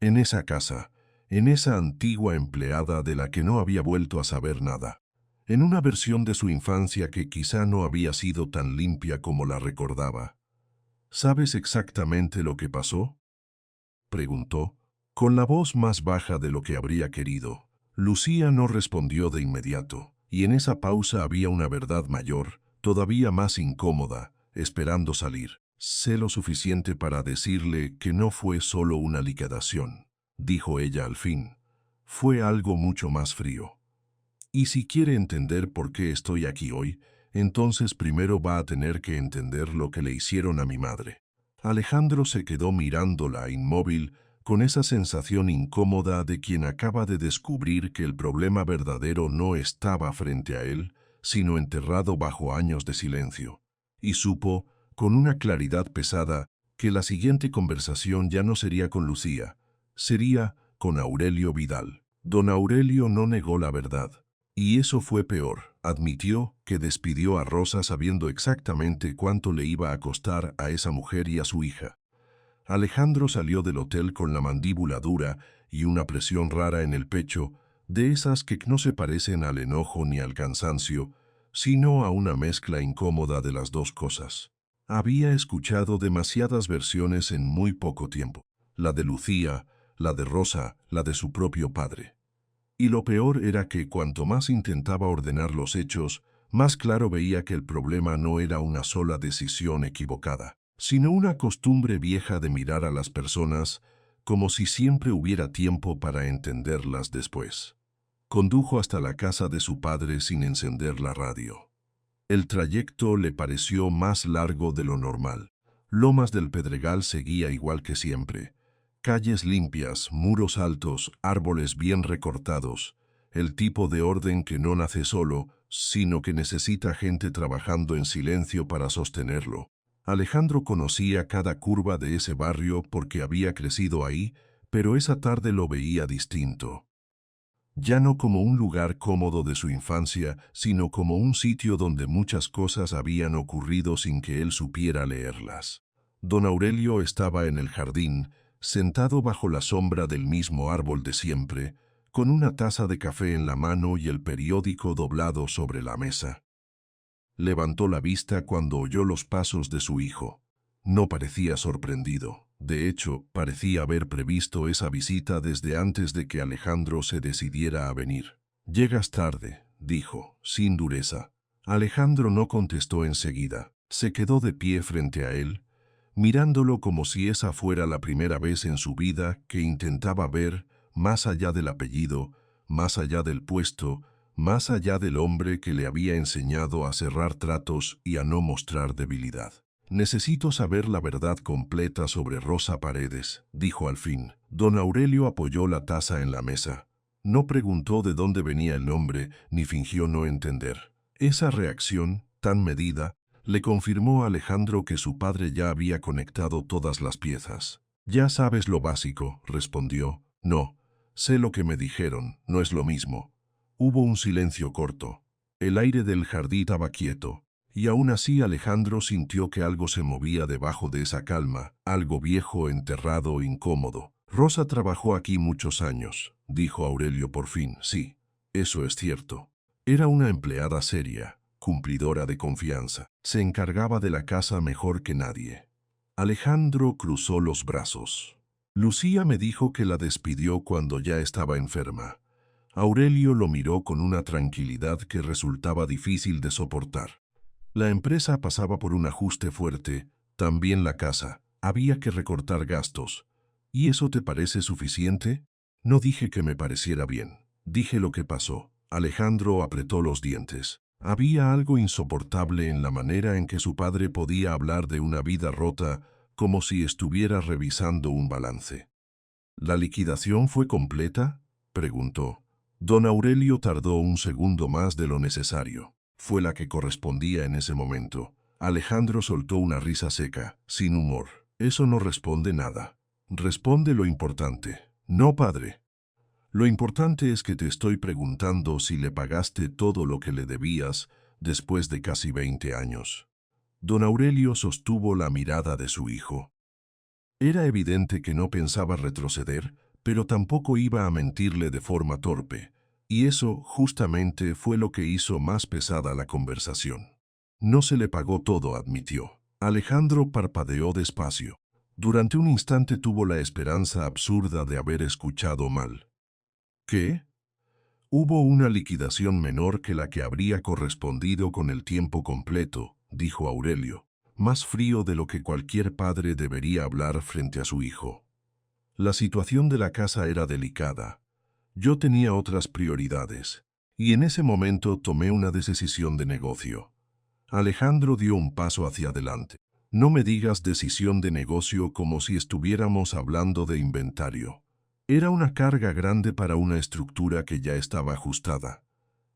en esa casa, en esa antigua empleada de la que no había vuelto a saber nada, en una versión de su infancia que quizá no había sido tan limpia como la recordaba. ¿Sabes exactamente lo que pasó?, preguntó, con la voz más baja de lo que habría querido. Lucía no respondió de inmediato, y en esa pausa había una verdad mayor, todavía más incómoda, esperando salir. Sé lo suficiente para decirle que no fue solo una liquidación, dijo ella al fin. Fue algo mucho más frío. Y si quiere entender por qué estoy aquí hoy, entonces primero va a tener que entender lo que le hicieron a mi madre. Alejandro se quedó mirándola inmóvil, con esa sensación incómoda de quien acaba de descubrir que el problema verdadero no estaba frente a él, sino enterrado bajo años de silencio. Y supo, con una claridad pesada, que la siguiente conversación ya no sería con Lucía, sería con Aurelio Vidal. Don Aurelio no negó la verdad. Y eso fue peor. Admitió que despidió a Rosa sabiendo exactamente cuánto le iba a costar a esa mujer y a su hija. Alejandro salió del hotel con la mandíbula dura y una presión rara en el pecho, de esas que no se parecen al enojo ni al cansancio, sino a una mezcla incómoda de las dos cosas. Había escuchado demasiadas versiones en muy poco tiempo. La de Lucía, la de Rosa, la de su propio padre. Y lo peor era que cuanto más intentaba ordenar los hechos, más claro veía que el problema no era una sola decisión equivocada, sino una costumbre vieja de mirar a las personas como si siempre hubiera tiempo para entenderlas después. Condujo hasta la casa de su padre sin encender la radio. El trayecto le pareció más largo de lo normal. Lomas del Pedregal seguía igual que siempre. Calles limpias, muros altos, árboles bien recortados. El tipo de orden que no nace solo, sino que necesita gente trabajando en silencio para sostenerlo. Alejandro conocía cada curva de ese barrio porque había crecido ahí, pero esa tarde lo veía distinto. Ya no como un lugar cómodo de su infancia, sino como un sitio donde muchas cosas habían ocurrido sin que él supiera leerlas. Don Aurelio estaba en el jardín, sentado bajo la sombra del mismo árbol de siempre, con una taza de café en la mano y el periódico doblado sobre la mesa. Levantó la vista cuando oyó los pasos de su hijo. No parecía sorprendido. De hecho, parecía haber previsto esa visita desde antes de que Alejandro se decidiera a venir. «Llegas tarde», dijo, sin dureza. Alejandro no contestó enseguida. Se quedó de pie frente a él, mirándolo como si esa fuera la primera vez en su vida que intentaba ver, más allá del apellido, más allá del puesto, más allá del hombre que le había enseñado a cerrar tratos y a no mostrar debilidad. «Necesito saber la verdad completa sobre Rosa Paredes», dijo al fin. Don Aurelio apoyó la taza en la mesa. No preguntó de dónde venía el nombre, ni fingió no entender. Esa reacción, tan medida, le confirmó a Alejandro que su padre ya había conectado todas las piezas. «Ya sabes lo básico», respondió. «No, sé lo que me dijeron, no es lo mismo». Hubo un silencio corto. El aire del jardín estaba quieto. Y aún así Alejandro sintió que algo se movía debajo de esa calma, algo viejo, enterrado, incómodo. «Rosa trabajó aquí muchos años», dijo Aurelio por fin. «Sí, eso es cierto. Era una empleada seria, cumplidora de confianza. Se encargaba de la casa mejor que nadie». Alejandro cruzó los brazos. «Lucía me dijo que la despidió cuando ya estaba enferma». Aurelio lo miró con una tranquilidad que resultaba difícil de soportar. La empresa pasaba por un ajuste fuerte, también la casa. Había que recortar gastos. ¿Y eso te parece suficiente? No dije que me pareciera bien. Dije lo que pasó. Alejandro apretó los dientes. Había algo insoportable en la manera en que su padre podía hablar de una vida rota como si estuviera revisando un balance. ¿La liquidación fue completa?, preguntó. Don Aurelio tardó un segundo más de lo necesario. Fue la que correspondía en ese momento. Alejandro soltó una risa seca, sin humor. «Eso no responde nada. Responde lo importante». «No, padre. Lo importante es que te estoy preguntando si le pagaste todo lo que le debías después de casi 20 años». Don Aurelio sostuvo la mirada de su hijo. Era evidente que no pensaba retroceder, pero tampoco iba a mentirle de forma torpe. Y eso, justamente, fue lo que hizo más pesada la conversación. «No se le pagó todo», admitió. Alejandro parpadeó despacio. Durante un instante tuvo la esperanza absurda de haber escuchado mal. «¿Qué?» «Hubo una liquidación menor que la que habría correspondido con el tiempo completo», dijo Aurelio. más frío de lo que cualquier padre debería hablar frente a su hijo. La situación de la casa era delicada. Yo tenía otras prioridades, y en ese momento tomé una decisión de negocio. Alejandro dio un paso hacia adelante. No me digas decisión de negocio como si estuviéramos hablando de inventario. Era una carga grande para una estructura que ya estaba ajustada.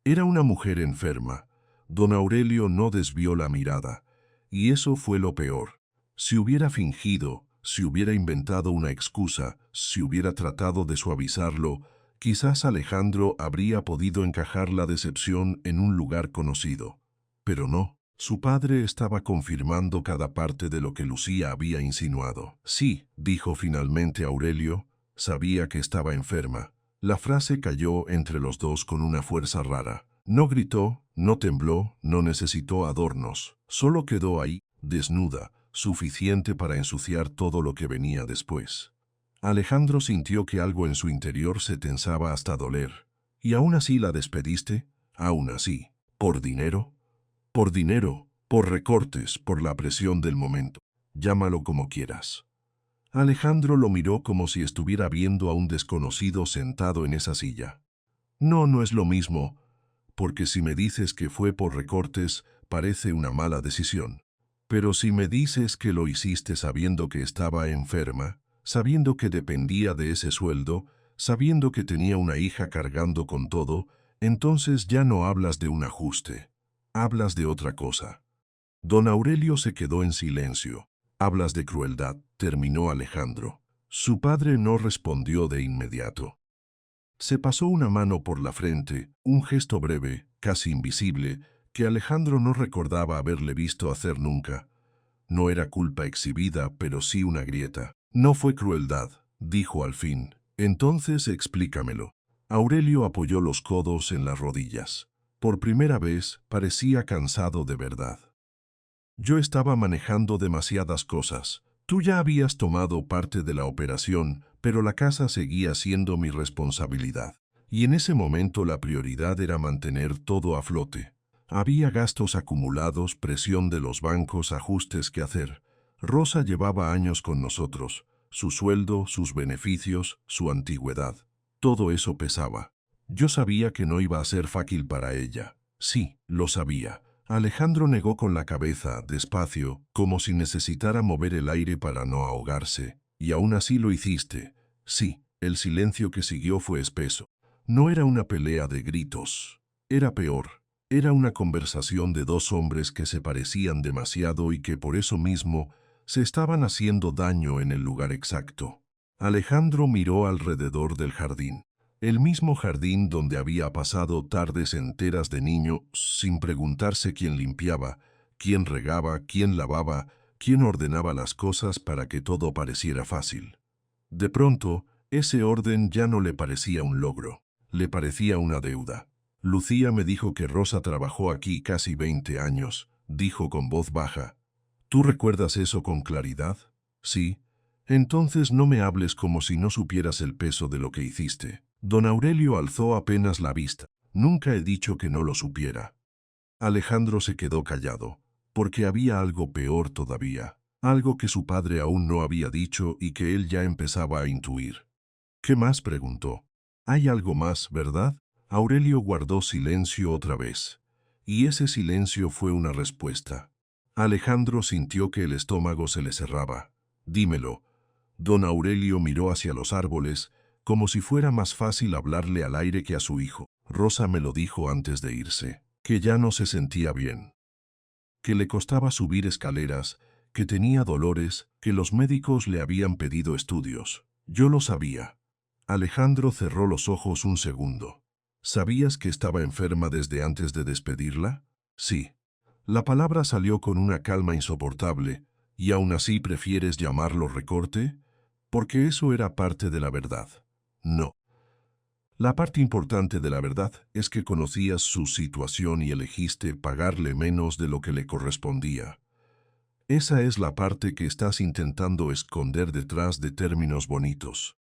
Era una mujer enferma. Don Aurelio no desvió la mirada, y eso fue lo peor. Si hubiera fingido, si hubiera inventado una excusa, si hubiera tratado de suavizarlo, quizás Alejandro habría podido encajar la decepción en un lugar conocido. Pero no. Su padre estaba confirmando cada parte de lo que Lucía había insinuado. Sí, dijo finalmente Aurelio, sabía que estaba enferma. La frase cayó entre los dos con una fuerza rara. No gritó, no tembló, no necesitó adornos. Solo quedó ahí, desnuda, suficiente para ensuciar todo lo que venía después. Alejandro sintió que algo en su interior se tensaba hasta doler. ¿Y aún así la despediste? Aún así. ¿Por dinero? Por dinero, por recortes, por la presión del momento. Llámalo como quieras. Alejandro lo miró como si estuviera viendo a un desconocido sentado en esa silla. No, no es lo mismo, porque si me dices que fue por recortes, parece una mala decisión. Pero si me dices que lo hiciste sabiendo que estaba enferma, sabiendo que dependía de ese sueldo, sabiendo que tenía una hija cargando con todo, entonces ya no hablas de un ajuste. Hablas de otra cosa. Don Aurelio se quedó en silencio. Hablas de crueldad, terminó Alejandro. Su padre no respondió de inmediato. Se pasó una mano por la frente, un gesto breve, casi invisible, que Alejandro no recordaba haberle visto hacer nunca. No era culpa exhibida, pero sí una grieta. No fue crueldad, dijo al fin. Entonces explícamelo. Aurelio apoyó los codos en las rodillas. Por primera vez, parecía cansado de verdad. Yo estaba manejando demasiadas cosas. Tú ya habías tomado parte de la operación, pero la casa seguía siendo mi responsabilidad. Y en ese momento la prioridad era mantener todo a flote. Había gastos acumulados, presión de los bancos, ajustes que hacer. Rosa llevaba años con nosotros. Su sueldo, sus beneficios, su antigüedad. Todo eso pesaba. Yo sabía que no iba a ser fácil para ella. Sí, lo sabía. Alejandro negó con la cabeza, despacio, como si necesitara mover el aire para no ahogarse. Y aún así lo hiciste. Sí, el silencio que siguió fue espeso. No era una pelea de gritos. Era peor. Era una conversación de dos hombres que se parecían demasiado y que por eso mismo se estaban haciendo daño en el lugar exacto. Alejandro miró alrededor del jardín. El mismo jardín donde había pasado tardes enteras de niño sin preguntarse quién limpiaba, quién regaba, quién lavaba, quién ordenaba las cosas para que todo pareciera fácil. De pronto, ese orden ya no le parecía un logro, le parecía una deuda. Lucía me dijo que Rosa trabajó aquí casi 20 años, dijo con voz baja. ¿Tú recuerdas eso con claridad? Sí. Entonces no me hables como si no supieras el peso de lo que hiciste. Don Aurelio alzó apenas la vista. Nunca he dicho que no lo supiera. Alejandro se quedó callado, porque había algo peor todavía, algo que su padre aún no había dicho y que él ya empezaba a intuir. ¿Qué más? Preguntó. Hay algo más, ¿verdad? Aurelio guardó silencio otra vez, y ese silencio fue una respuesta. Alejandro sintió que el estómago se le cerraba. Dímelo. Don Aurelio miró hacia los árboles, como si fuera más fácil hablarle al aire que a su hijo. Rosa me lo dijo antes de irse, que ya no se sentía bien, que le costaba subir escaleras, que tenía dolores, que los médicos le habían pedido estudios. Yo lo sabía. Alejandro cerró los ojos un segundo. ¿Sabías que estaba enferma desde antes de despedirla? Sí. La palabra salió con una calma insoportable. ¿Y aún así prefieres llamarlo recorte? Porque eso era parte de la verdad. No. La parte importante de la verdad es que conocías su situación y elegiste pagarle menos de lo que le correspondía. Esa es la parte que estás intentando esconder detrás de términos bonitos.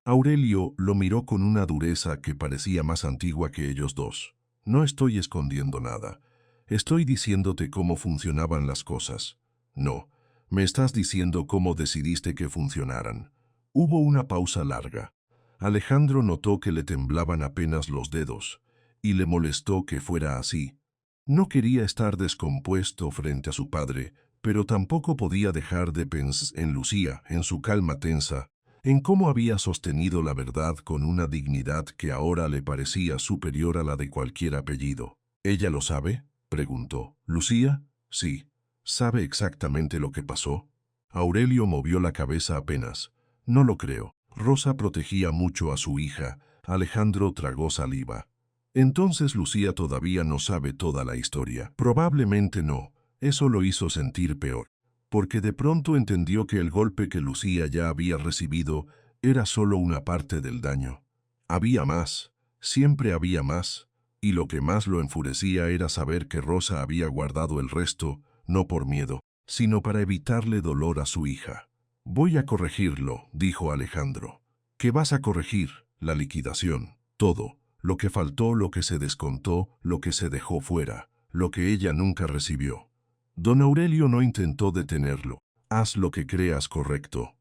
Aurelio lo miró con una dureza que parecía más antigua que ellos dos. No estoy escondiendo nada. Estoy diciéndote cómo funcionaban las cosas. No, me estás diciendo cómo decidiste que funcionaran. Hubo una pausa larga. Alejandro notó que le temblaban apenas los dedos, y le molestó que fuera así. No quería estar descompuesto frente a su padre, pero tampoco podía dejar de pensar en Lucía, en su calma tensa, en cómo había sostenido la verdad con una dignidad que ahora le parecía superior a la de cualquier apellido. ¿Ella lo sabe?, preguntó. ¿Lucía? Sí. ¿Sabe exactamente lo que pasó? Aurelio movió la cabeza apenas. No lo creo. Rosa protegía mucho a su hija. Alejandro tragó saliva. Entonces Lucía todavía no sabe toda la historia. Probablemente no. Eso lo hizo sentir peor, porque de pronto entendió que el golpe que Lucía ya había recibido era solo una parte del daño. Había más, siempre había más, y lo que más lo enfurecía era saber que Rosa había guardado el resto, no por miedo, sino para evitarle dolor a su hija. Voy a corregirlo, dijo Alejandro. ¿Qué vas a corregir? La liquidación, todo, lo que faltó, lo que se descontó, lo que se dejó fuera, lo que ella nunca recibió. Don Aurelio no intentó detenerlo. Haz lo que creas correcto.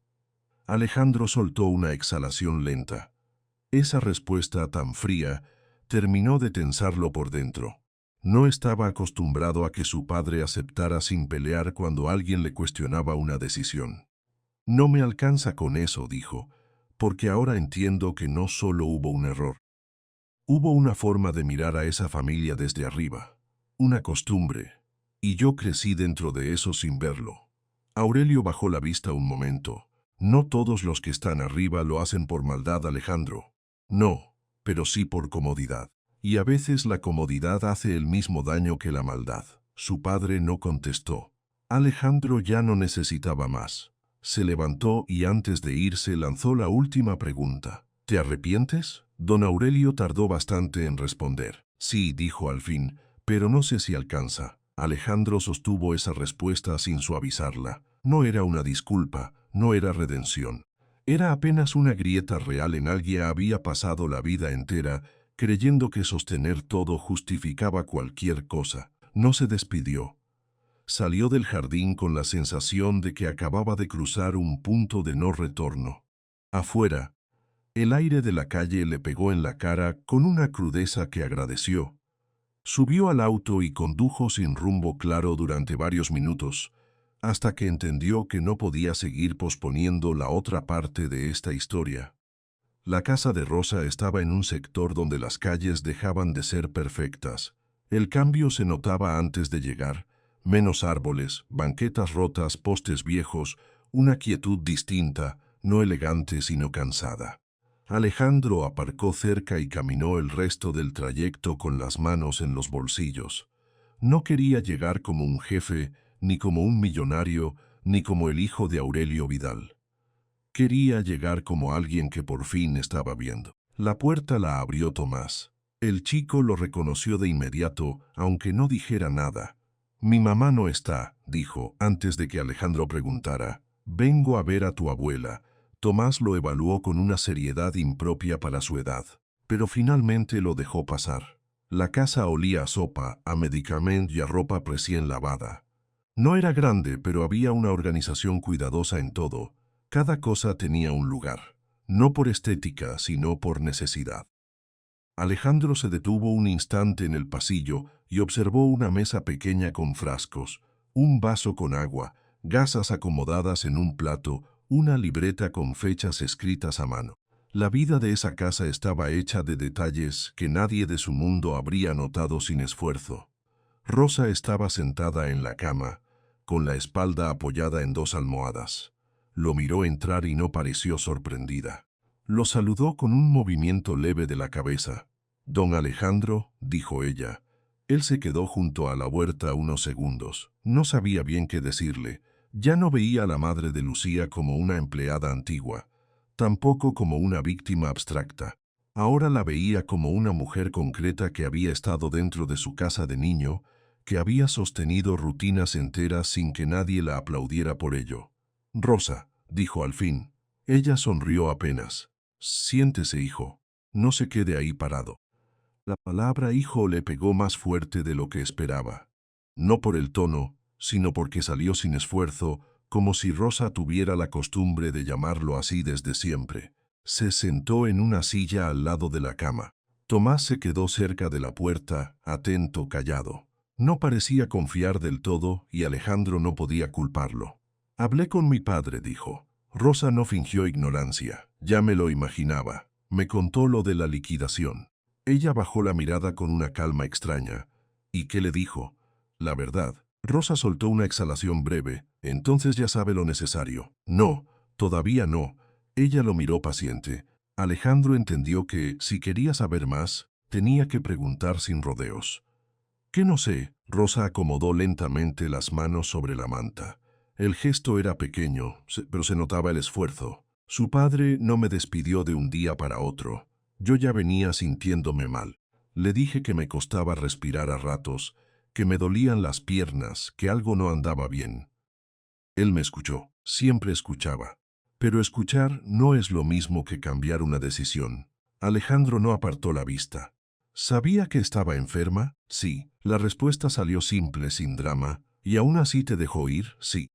Alejandro soltó una exhalación lenta. Esa respuesta tan fría terminó de tensarlo por dentro. No estaba acostumbrado a que su padre aceptara sin pelear cuando alguien le cuestionaba una decisión. No me alcanza con eso, dijo, porque ahora entiendo que no solo hubo un error. Hubo una forma de mirar a esa familia desde arriba, una costumbre, y yo crecí dentro de eso sin verlo. Aurelio bajó la vista un momento. No todos los que están arriba lo hacen por maldad, Alejandro. No, pero sí por comodidad. Y a veces la comodidad hace el mismo daño que la maldad. Su padre no contestó. Alejandro ya no necesitaba más. Se levantó y antes de irse lanzó la última pregunta. ¿Te arrepientes? Don Aurelio tardó bastante en responder. Sí, dijo al fin, pero no sé si alcanza. Alejandro sostuvo esa respuesta sin suavizarla. No era una disculpa, no era redención. Era apenas una grieta real en alguien. Había pasado la vida entera creyendo que sostener todo justificaba cualquier cosa. No se despidió. Salió del jardín con la sensación de que acababa de cruzar un punto de no retorno. Afuera, el aire de la calle le pegó en la cara con una crudeza que agradeció. Subió al auto y condujo sin rumbo claro durante varios minutos, hasta que entendió que no podía seguir posponiendo la otra parte de esta historia. La casa de Rosa estaba en un sector donde las calles dejaban de ser perfectas. El cambio se notaba antes de llegar. Menos árboles, banquetas rotas, postes viejos, una quietud distinta, no elegante sino cansada. Alejandro aparcó cerca y caminó el resto del trayecto con las manos en los bolsillos. No quería llegar como un jefe, ni como un millonario, ni como el hijo de Aurelio Vidal. Quería llegar como alguien que por fin estaba viendo. La puerta la abrió Tomás. El chico lo reconoció de inmediato, aunque no dijera nada. Mi mamá no está, dijo, antes de que Alejandro preguntara. Vengo a ver a tu abuela. Tomás lo evaluó con una seriedad impropia para su edad, pero finalmente lo dejó pasar. La casa olía a sopa, a medicamento y a ropa recién lavada. No era grande, pero había una organización cuidadosa en todo. Cada cosa tenía un lugar, no por estética, sino por necesidad. Alejandro se detuvo un instante en el pasillo y observó una mesa pequeña con frascos, un vaso con agua, gasas acomodadas en un plato, una libreta con fechas escritas a mano. La vida de esa casa estaba hecha de detalles que nadie de su mundo habría notado sin esfuerzo. Rosa estaba sentada en la cama, con la espalda apoyada en dos almohadas. Lo miró entrar y no pareció sorprendida. Lo saludó con un movimiento leve de la cabeza. «Don Alejandro», dijo ella. Él se quedó junto a la huerta unos segundos. No sabía bien qué decirle. Ya no veía a la madre de Lucía como una empleada antigua, tampoco como una víctima abstracta. Ahora la veía como una mujer concreta que había estado dentro de su casa de niño, que había sostenido rutinas enteras sin que nadie la aplaudiera por ello. «Rosa», dijo al fin. Ella sonrió apenas. «Siéntese, hijo. No se quede ahí parado». La palabra hijo le pegó más fuerte de lo que esperaba. No por el tono, sino porque salió sin esfuerzo, como si Rosa tuviera la costumbre de llamarlo así desde siempre. Se sentó en una silla al lado de la cama. Tomás se quedó cerca de la puerta, atento, callado. No parecía confiar del todo y Alejandro no podía culparlo. Hablé con mi padre, dijo. Rosa no fingió ignorancia, ya me lo imaginaba. Me contó lo de la liquidación. Ella bajó la mirada con una calma extraña. ¿Y qué le dijo? La verdad. Rosa soltó una exhalación breve. Entonces ya sabe lo necesario. No, todavía no. Ella lo miró paciente. Alejandro entendió que, si quería saber más, tenía que preguntar sin rodeos. ¿Qué no sé? Rosa acomodó lentamente las manos sobre la manta. El gesto era pequeño, pero se notaba el esfuerzo. Su padre no me despidió de un día para otro. Yo ya venía sintiéndome mal. Le dije que me costaba respirar a ratos, que me dolían las piernas, que algo no andaba bien. Él me escuchó, siempre escuchaba. Pero escuchar no es lo mismo que cambiar una decisión. Alejandro no apartó la vista. ¿Sabía que estaba enferma? Sí. La respuesta salió simple, sin drama. ¿Y aún así te dejó ir? Sí.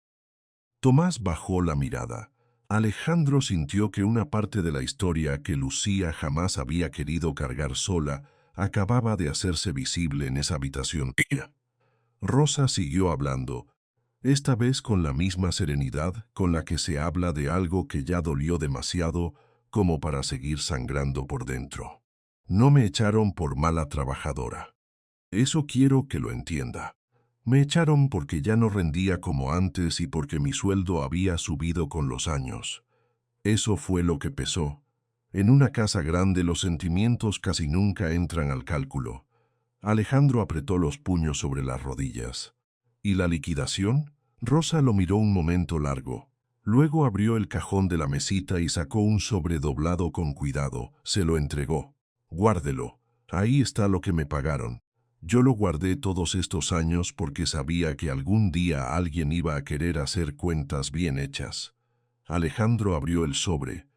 Tomás bajó la mirada. Alejandro sintió que una parte de la historia que Lucía jamás había querido cargar sola acababa de hacerse visible en esa habitación. Rosa siguió hablando, esta vez con la misma serenidad con la que se habla de algo que ya dolió demasiado como para seguir sangrando por dentro. No me echaron por mala trabajadora. Eso quiero que lo entienda. Me echaron porque ya no rendía como antes y porque mi sueldo había subido con los años. Eso fue lo que pesó. En una casa grande los sentimientos casi nunca entran al cálculo. Alejandro apretó los puños sobre las rodillas. ¿Y la liquidación? Rosa lo miró un momento largo. Luego abrió el cajón de la mesita y sacó un sobre doblado con cuidado. Se lo entregó. Guárdelo. Ahí está lo que me pagaron. Yo lo guardé todos estos años porque sabía que algún día alguien iba a querer hacer cuentas bien hechas. Alejandro abrió el sobre.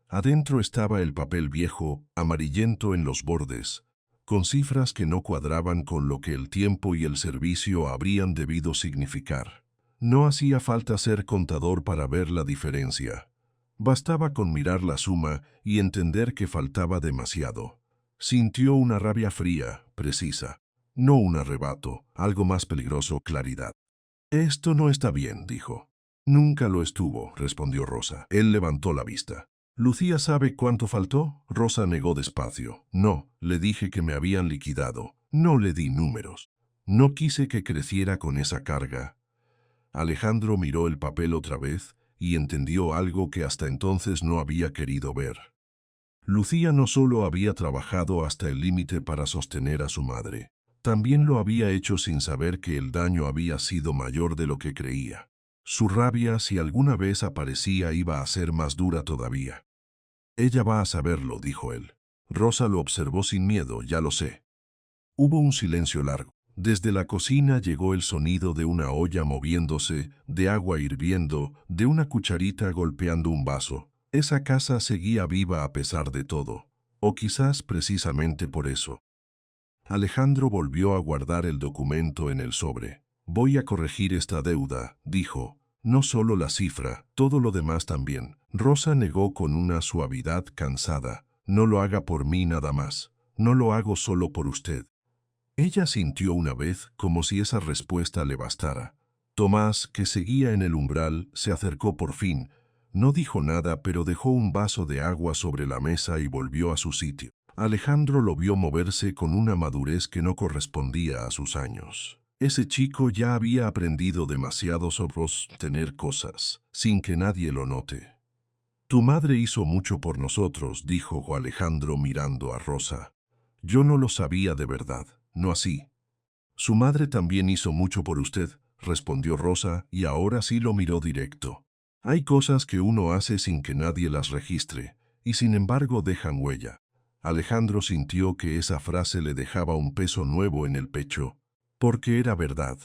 Adentro estaba el papel viejo, amarillento en los bordes, con cifras que no cuadraban con lo que el tiempo y el servicio habrían debido significar. No hacía falta ser contador para ver la diferencia. Bastaba con mirar la suma y entender que faltaba demasiado. Sintió una rabia fría, precisa. No un arrebato, algo más peligroso, claridad. Esto no está bien, dijo. Nunca lo estuvo, respondió Rosa. Él levantó la vista. ¿Lucía sabe cuánto faltó? Rosa negó despacio. No, le dije que me habían liquidado. No le di números. No quise que creciera con esa carga. Alejandro miró el papel otra vez y entendió algo que hasta entonces no había querido ver. Lucía no solo había trabajado hasta el límite para sostener a su madre, también lo había hecho sin saber que el daño había sido mayor de lo que creía. Su rabia, si alguna vez aparecía, iba a ser más dura todavía. Ella va a saberlo, dijo él. Rosa lo observó sin miedo, ya lo sé. Hubo un silencio largo. Desde la cocina llegó el sonido de una olla moviéndose, de agua hirviendo, de una cucharita golpeando un vaso. Esa casa seguía viva a pesar de todo, o quizás precisamente por eso. Alejandro volvió a guardar el documento en el sobre. Voy a corregir esta deuda, dijo. No solo la cifra, todo lo demás también. Rosa negó con una suavidad cansada. No lo haga por mí nada más. No lo hago solo por usted. Ella sintió una vez como si esa respuesta le bastara. Tomás, que seguía en el umbral, se acercó por fin. No dijo nada, pero dejó un vaso de agua sobre la mesa y volvió a su sitio. Alejandro lo vio moverse con una madurez que no correspondía a sus años. Ese chico ya había aprendido demasiado sobre tener cosas, sin que nadie lo note. Tu madre hizo mucho por nosotros, dijo Alejandro mirando a Rosa. Yo no lo sabía de verdad, no así. Su madre también hizo mucho por usted, respondió Rosa, y ahora sí lo miró directo. Hay cosas que uno hace sin que nadie las registre, y sin embargo dejan huella. Alejandro sintió que esa frase le dejaba un peso nuevo en el pecho, porque era verdad.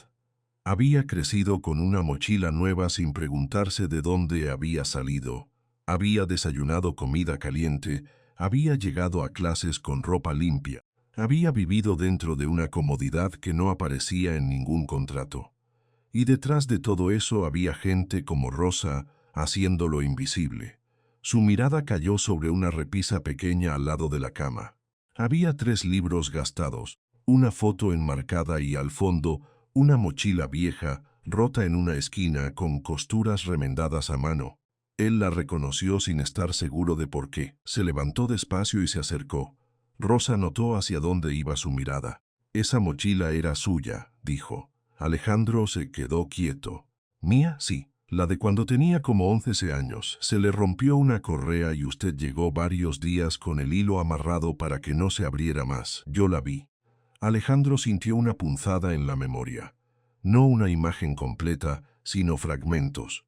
Había crecido con una mochila nueva sin preguntarse de dónde había salido. Había desayunado comida caliente, había llegado a clases con ropa limpia, había vivido dentro de una comodidad que no aparecía en ningún contrato. Y detrás de todo eso había gente como Rosa, haciéndolo invisible. Su mirada cayó sobre una repisa pequeña al lado de la cama. Había 3 libros gastados, una foto enmarcada y al fondo, una mochila vieja, rota en una esquina con costuras remendadas a mano. Él la reconoció sin estar seguro de por qué. Se levantó despacio y se acercó. Rosa notó hacia dónde iba su mirada. Esa mochila era suya, dijo. Alejandro se quedó quieto. ¿Mía? Sí. La de cuando tenía como 11 años. Se le rompió una correa y usted llegó varios días con el hilo amarrado para que no se abriera más. Yo la vi. Alejandro sintió una punzada en la memoria. No una imagen completa, sino fragmentos.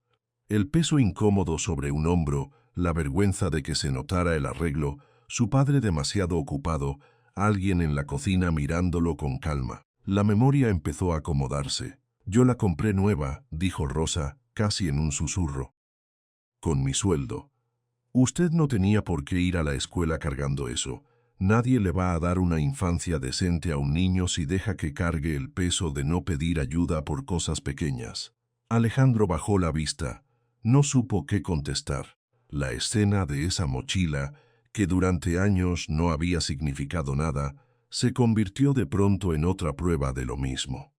El peso incómodo sobre un hombro, la vergüenza de que se notara el arreglo, su padre demasiado ocupado, alguien en la cocina mirándolo con calma. La memoria empezó a acomodarse. Yo la compré nueva, dijo Rosa, casi en un susurro. Con mi sueldo. Usted no tenía por qué ir a la escuela cargando eso. Nadie le va a dar una infancia decente a un niño si deja que cargue el peso de no pedir ayuda por cosas pequeñas. Alejandro bajó la vista. No supo qué contestar. La escena de esa mochila, que durante años no había significado nada, se convirtió de pronto en otra prueba de lo mismo.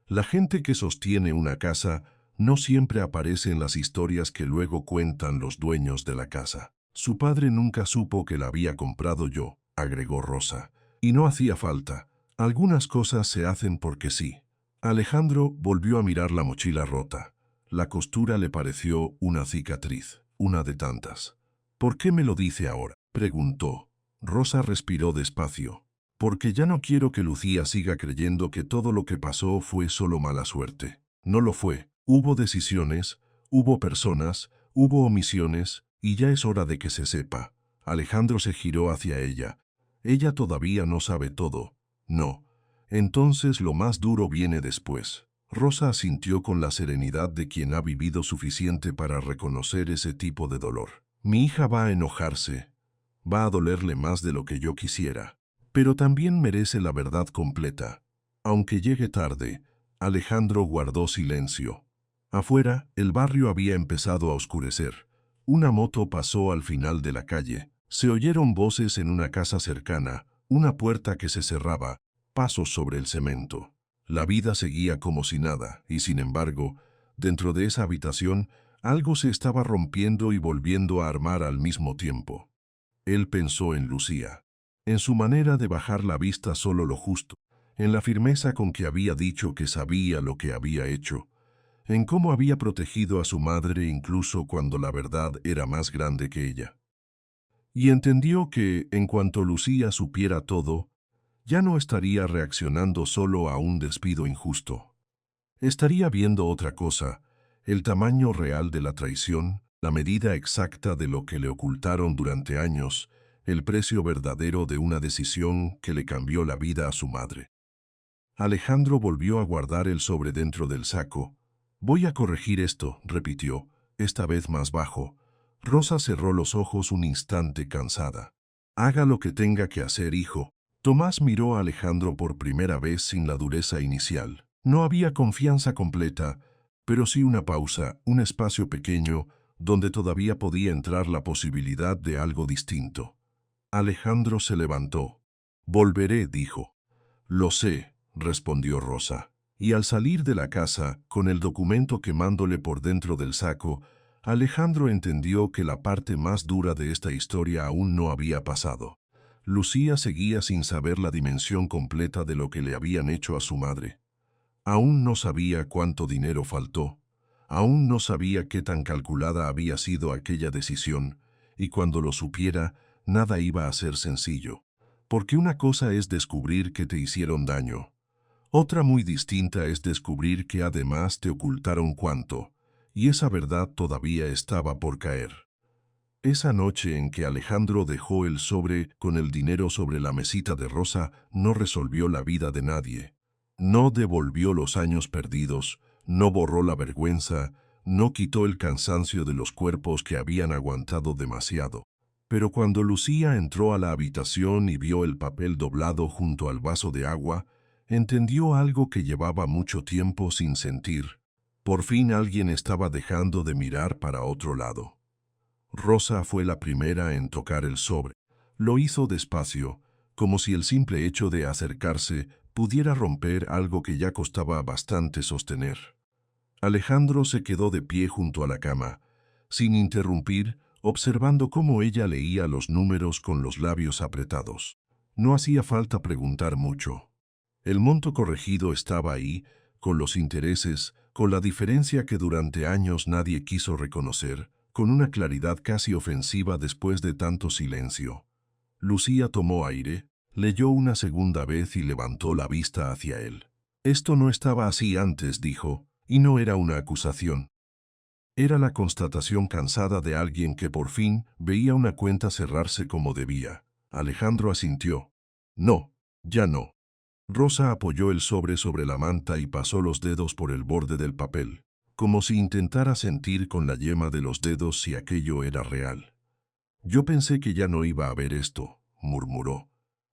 La gente que sostiene una casa no siempre aparece en las historias que luego cuentan los dueños de la casa. Su padre nunca supo que la había comprado yo, agregó Rosa. Y no hacía falta. Algunas cosas se hacen porque sí. Alejandro volvió a mirar la mochila rota. La costura le pareció una cicatriz, una de tantas. ¿Por qué me lo dice ahora?, preguntó. Rosa respiró despacio. Porque ya no quiero que Lucía siga creyendo que todo lo que pasó fue solo mala suerte. No lo fue. Hubo decisiones, hubo personas, hubo omisiones, y ya es hora de que se sepa. Alejandro se giró hacia ella. Ella todavía no sabe todo. No. Entonces lo más duro viene después. Rosa asintió con la serenidad de quien ha vivido suficiente para reconocer ese tipo de dolor. Mi hija va a enojarse. Va a dolerle más de lo que yo quisiera. Pero también merece la verdad completa. Aunque llegue tarde, Alejandro guardó silencio. Afuera, el barrio había empezado a oscurecer. Una moto pasó al final de la calle. Se oyeron voces en una casa cercana, una puerta que se cerraba, pasos sobre el cemento. La vida seguía como si nada, y sin embargo, dentro de esa habitación, algo se estaba rompiendo y volviendo a armar al mismo tiempo. Él pensó en Lucía, en su manera de bajar la vista solo lo justo, en la firmeza con que había dicho que sabía lo que había hecho, en cómo había protegido a su madre incluso cuando la verdad era más grande que ella. Y entendió que, en cuanto Lucía supiera todo, ya no estaría reaccionando solo a un despido injusto. Estaría viendo otra cosa, el tamaño real de la traición, la medida exacta de lo que le ocultaron durante años, el precio verdadero de una decisión que le cambió la vida a su madre. Alejandro volvió a guardar el sobre dentro del saco. Voy a corregir esto, repitió, esta vez más bajo. Rosa cerró los ojos un instante cansada. Haga lo que tenga que hacer, hijo. Tomás miró a Alejandro por primera vez sin la dureza inicial. No había confianza completa, pero sí una pausa, un espacio pequeño, donde todavía podía entrar la posibilidad de algo distinto. Alejandro se levantó. Volveré, dijo. Lo sé, respondió Rosa. Y al salir de la casa, con el documento quemándole por dentro del saco, Alejandro entendió que la parte más dura de esta historia aún no había pasado. Lucía seguía sin saber la dimensión completa de lo que le habían hecho a su madre. Aún no sabía cuánto dinero faltó. Aún no sabía qué tan calculada había sido aquella decisión, y cuando lo supiera, nada iba a ser sencillo. Porque una cosa es descubrir que te hicieron daño. Otra muy distinta es descubrir que además te ocultaron cuánto, y esa verdad todavía estaba por caer. Esa noche en que Alejandro dejó el sobre con el dinero sobre la mesita de Rosa no resolvió la vida de nadie. No devolvió los años perdidos, no borró la vergüenza, no quitó el cansancio de los cuerpos que habían aguantado demasiado. Pero cuando Lucía entró a la habitación y vio el papel doblado junto al vaso de agua, entendió algo que llevaba mucho tiempo sin sentir. Por fin alguien estaba dejando de mirar para otro lado. Rosa fue la primera en tocar el sobre. Lo hizo despacio, como si el simple hecho de acercarse pudiera romper algo que ya costaba bastante sostener. Alejandro se quedó de pie junto a la cama, sin interrumpir, observando cómo ella leía los números con los labios apretados. No hacía falta preguntar mucho. El monto corregido estaba ahí, con los intereses, con la diferencia que durante años nadie quiso reconocer, con una claridad casi ofensiva después de tanto silencio. Lucía tomó aire, leyó una segunda vez y levantó la vista hacia él. Esto no estaba así antes, dijo, y no era una acusación. Era la constatación cansada de alguien que por fin veía una cuenta cerrarse como debía. Alejandro asintió. No, ya no. Rosa apoyó el sobre la manta y pasó los dedos por el borde del papel, como si intentara sentir con la yema de los dedos si aquello era real. Yo pensé que ya no iba a ver esto, murmuró.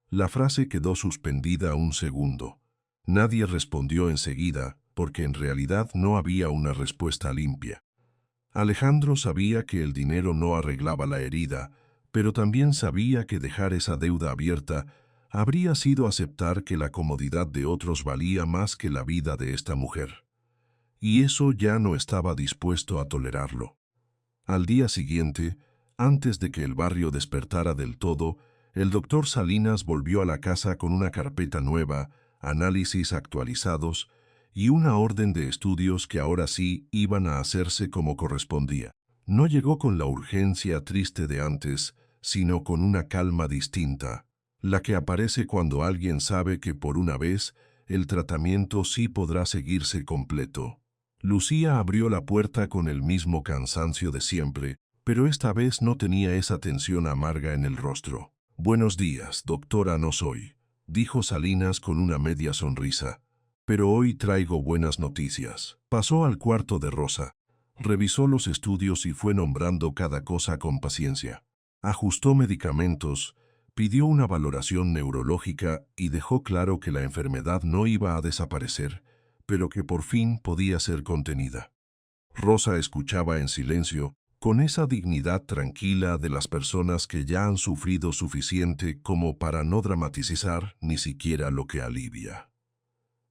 La frase quedó suspendida un segundo. Nadie respondió enseguida, porque en realidad no había una respuesta limpia. Alejandro sabía que el dinero no arreglaba la herida, pero también sabía que dejar esa deuda abierta habría sido aceptar que la comodidad de otros valía más que la vida de esta mujer. Y eso ya no estaba dispuesto a tolerarlo. Al día siguiente, antes de que el barrio despertara del todo, el doctor Salinas volvió a la casa con una carpeta nueva, análisis actualizados y una orden de estudios que ahora sí iban a hacerse como correspondía. No llegó con la urgencia triste de antes, sino con una calma distinta, la que aparece cuando alguien sabe que por una vez el tratamiento sí podrá seguirse completo. Lucía abrió la puerta con el mismo cansancio de siempre, pero esta vez no tenía esa tensión amarga en el rostro. «Buenos días, doctora, no soy», dijo Salinas con una media sonrisa. «Pero hoy traigo buenas noticias». Pasó al cuarto de Rosa, revisó los estudios y fue nombrando cada cosa con paciencia. Ajustó medicamentos, pidió una valoración neurológica y dejó claro que la enfermedad no iba a desaparecer, pero que por fin podía ser contenida. Rosa escuchaba en silencio, con esa dignidad tranquila de las personas que ya han sufrido suficiente como para no dramatizar ni siquiera lo que alivia.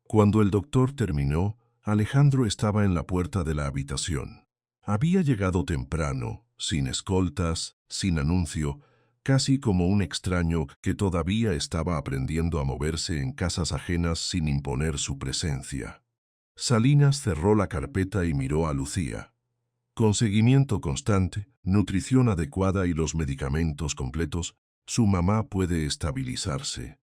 Cuando el doctor terminó, Alejandro estaba en la puerta de la habitación. Había llegado temprano, sin escoltas, sin anuncio, casi como un extraño que todavía estaba aprendiendo a moverse en casas ajenas sin imponer su presencia. Salinas cerró la carpeta y miró a Lucía. Con seguimiento constante, nutrición adecuada y los medicamentos completos, su mamá puede estabilizarse.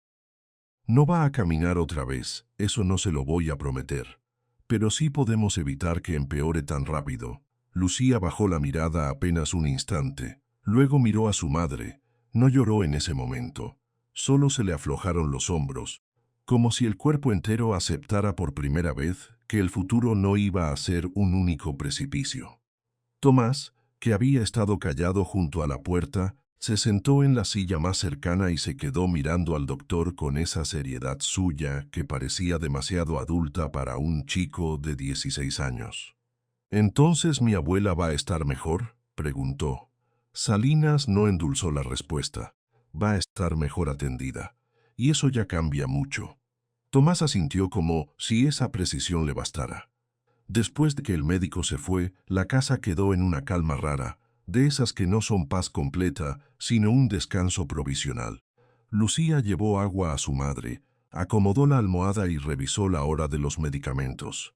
No va a caminar otra vez, eso no se lo voy a prometer. Pero sí podemos evitar que empeore tan rápido. Lucía bajó la mirada apenas un instante. Luego miró a su madre. No lloró en ese momento. Solo se le aflojaron los hombros, como si el cuerpo entero aceptara por primera vez que el futuro no iba a ser un único precipicio. Tomás, que había estado callado junto a la puerta, se sentó en la silla más cercana y se quedó mirando al doctor con esa seriedad suya que parecía demasiado adulta para un chico de 16 años. «¿Entonces mi abuela va a estar mejor?», preguntó. Salinas no endulzó la respuesta. «Va a estar mejor atendida. Y eso ya cambia mucho». Tomás asintió como si esa precisión le bastara. Después de que el médico se fue, la casa quedó en una calma rara, de esas que no son paz completa, sino un descanso provisional. Lucía llevó agua a su madre, acomodó la almohada y revisó la hora de los medicamentos.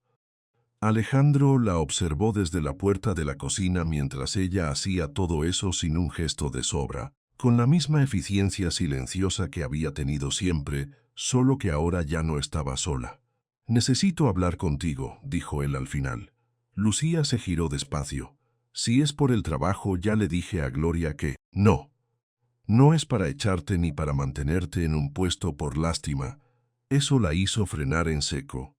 Alejandro la observó desde la puerta de la cocina mientras ella hacía todo eso sin un gesto de sobra, con la misma eficiencia silenciosa que había tenido siempre, solo que ahora ya no estaba sola. «Necesito hablar contigo», dijo él al final. Lucía se giró despacio. «Si es por el trabajo, ya le dije a Gloria que no. No es para echarte ni para mantenerte en un puesto por lástima». Eso la hizo frenar en seco.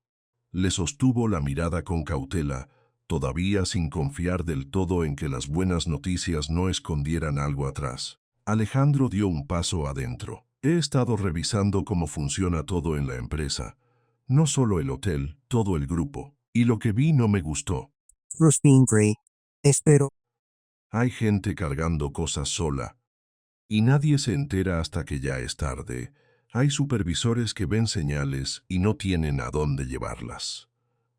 Le sostuvo la mirada con cautela, todavía sin confiar del todo en que las buenas noticias no escondieran algo atrás. Alejandro dio un paso adentro. «He estado revisando cómo funciona todo en la empresa. No solo el hotel, todo el grupo. Y lo que vi no me gustó. Rustin Gray. Espero. Hay gente cargando cosas sola. Y nadie se entera hasta que ya es tarde. Hay supervisores que ven señales y no tienen a dónde llevarlas.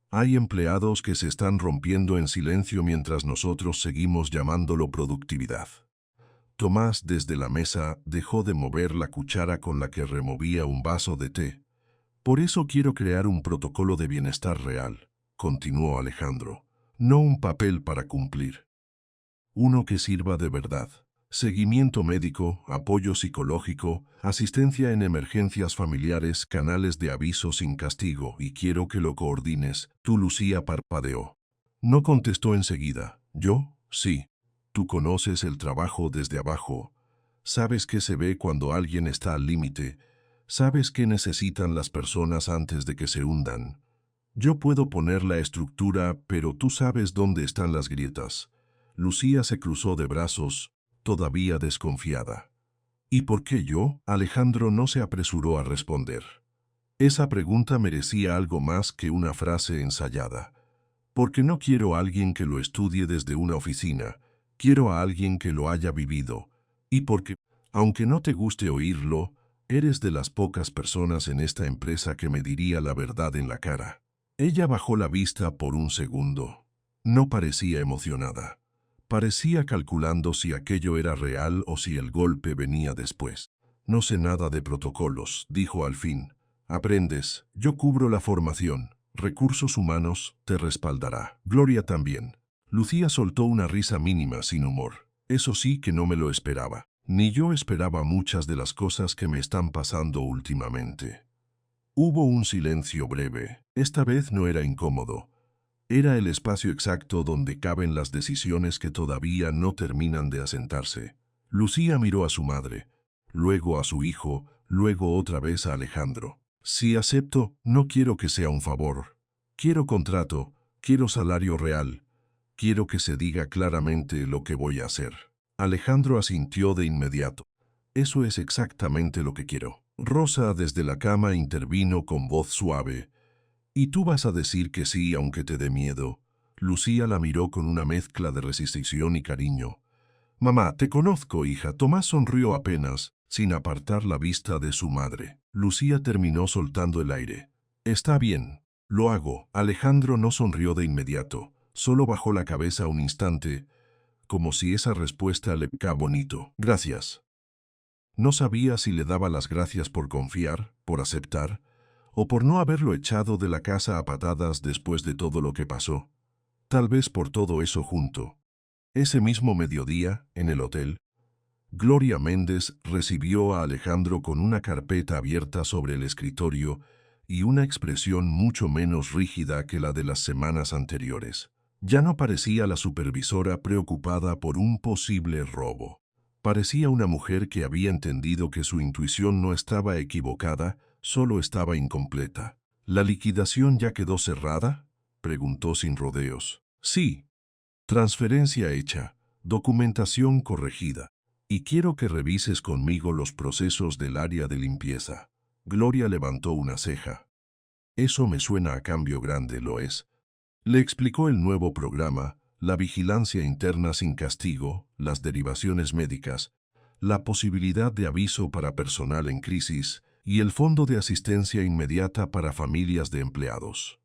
Hay empleados que se están rompiendo en silencio mientras nosotros seguimos llamándolo productividad. Tomás desde la mesa dejó de mover la cuchara con la que removía un vaso de té. Por eso quiero crear un protocolo de bienestar real, continuó Alejandro. No un papel para cumplir. Uno que sirva de verdad. Seguimiento médico, apoyo psicológico, asistencia en emergencias familiares, canales de aviso sin castigo, y quiero que lo coordines. Tú, Lucía, parpadeó. No contestó enseguida. ¿Yo? Sí. Tú conoces el trabajo desde abajo. Sabes qué se ve cuando alguien está al límite. Sabes qué necesitan las personas antes de que se hundan. Yo puedo poner la estructura, pero tú sabes dónde están las grietas. Lucía se cruzó de brazos, todavía desconfiada. ¿Y por qué yo? Alejandro no se apresuró a responder. Esa pregunta merecía algo más que una frase ensayada. Porque no quiero a alguien que lo estudie desde una oficina, quiero a alguien que lo haya vivido. Y porque, aunque no te guste oírlo, eres de las pocas personas en esta empresa que me diría la verdad en la cara. Ella bajó la vista por un segundo. No parecía emocionada. Parecía calculando si aquello era real o si el golpe venía después. No sé nada de protocolos, dijo al fin. Aprendes, yo cubro la formación. Recursos humanos te respaldará. Gloria también. Lucía soltó una risa mínima sin humor. Eso sí que no me lo esperaba. Ni yo esperaba muchas de las cosas que me están pasando últimamente. Hubo un silencio breve. Esta vez no era incómodo. Era el espacio exacto donde caben las decisiones que todavía no terminan de asentarse. Lucía miró a su madre, luego a su hijo, luego otra vez a Alejandro. Si acepto, no quiero que sea un favor. Quiero contrato, quiero salario real. Quiero que se diga claramente lo que voy a hacer. Alejandro asintió de inmediato. Eso es exactamente lo que quiero. Rosa desde la cama intervino con voz suave. ¿Y tú vas a decir que sí aunque te dé miedo? Lucía la miró con una mezcla de resistencia y cariño. Mamá, te conozco, hija. Tomás sonrió apenas, sin apartar la vista de su madre. Lucía terminó soltando el aire. Está bien, lo hago. Alejandro no sonrió de inmediato, solo bajó la cabeza un instante, como si esa respuesta le caía bonito. Gracias. No sabía si le daba las gracias por confiar, por aceptar, o por no haberlo echado de la casa a patadas después de todo lo que pasó. Tal vez por todo eso junto. Ese mismo mediodía, en el hotel, Gloria Méndez recibió a Alejandro con una carpeta abierta sobre el escritorio y una expresión mucho menos rígida que la de las semanas anteriores. Ya no parecía la supervisora preocupada por un posible robo. Parecía una mujer que había entendido que su intuición no estaba equivocada, solo estaba incompleta. ¿La liquidación ya quedó cerrada?, preguntó sin rodeos. Sí. Transferencia hecha, documentación corregida. Y quiero que revises conmigo los procesos del área de limpieza. Gloria levantó una ceja. Eso me suena a cambio grande, ¿lo es? Le explicó el nuevo programa, la vigilancia interna sin castigo, las derivaciones médicas, la posibilidad de aviso para personal en crisis y el fondo de asistencia inmediata para familias de empleados.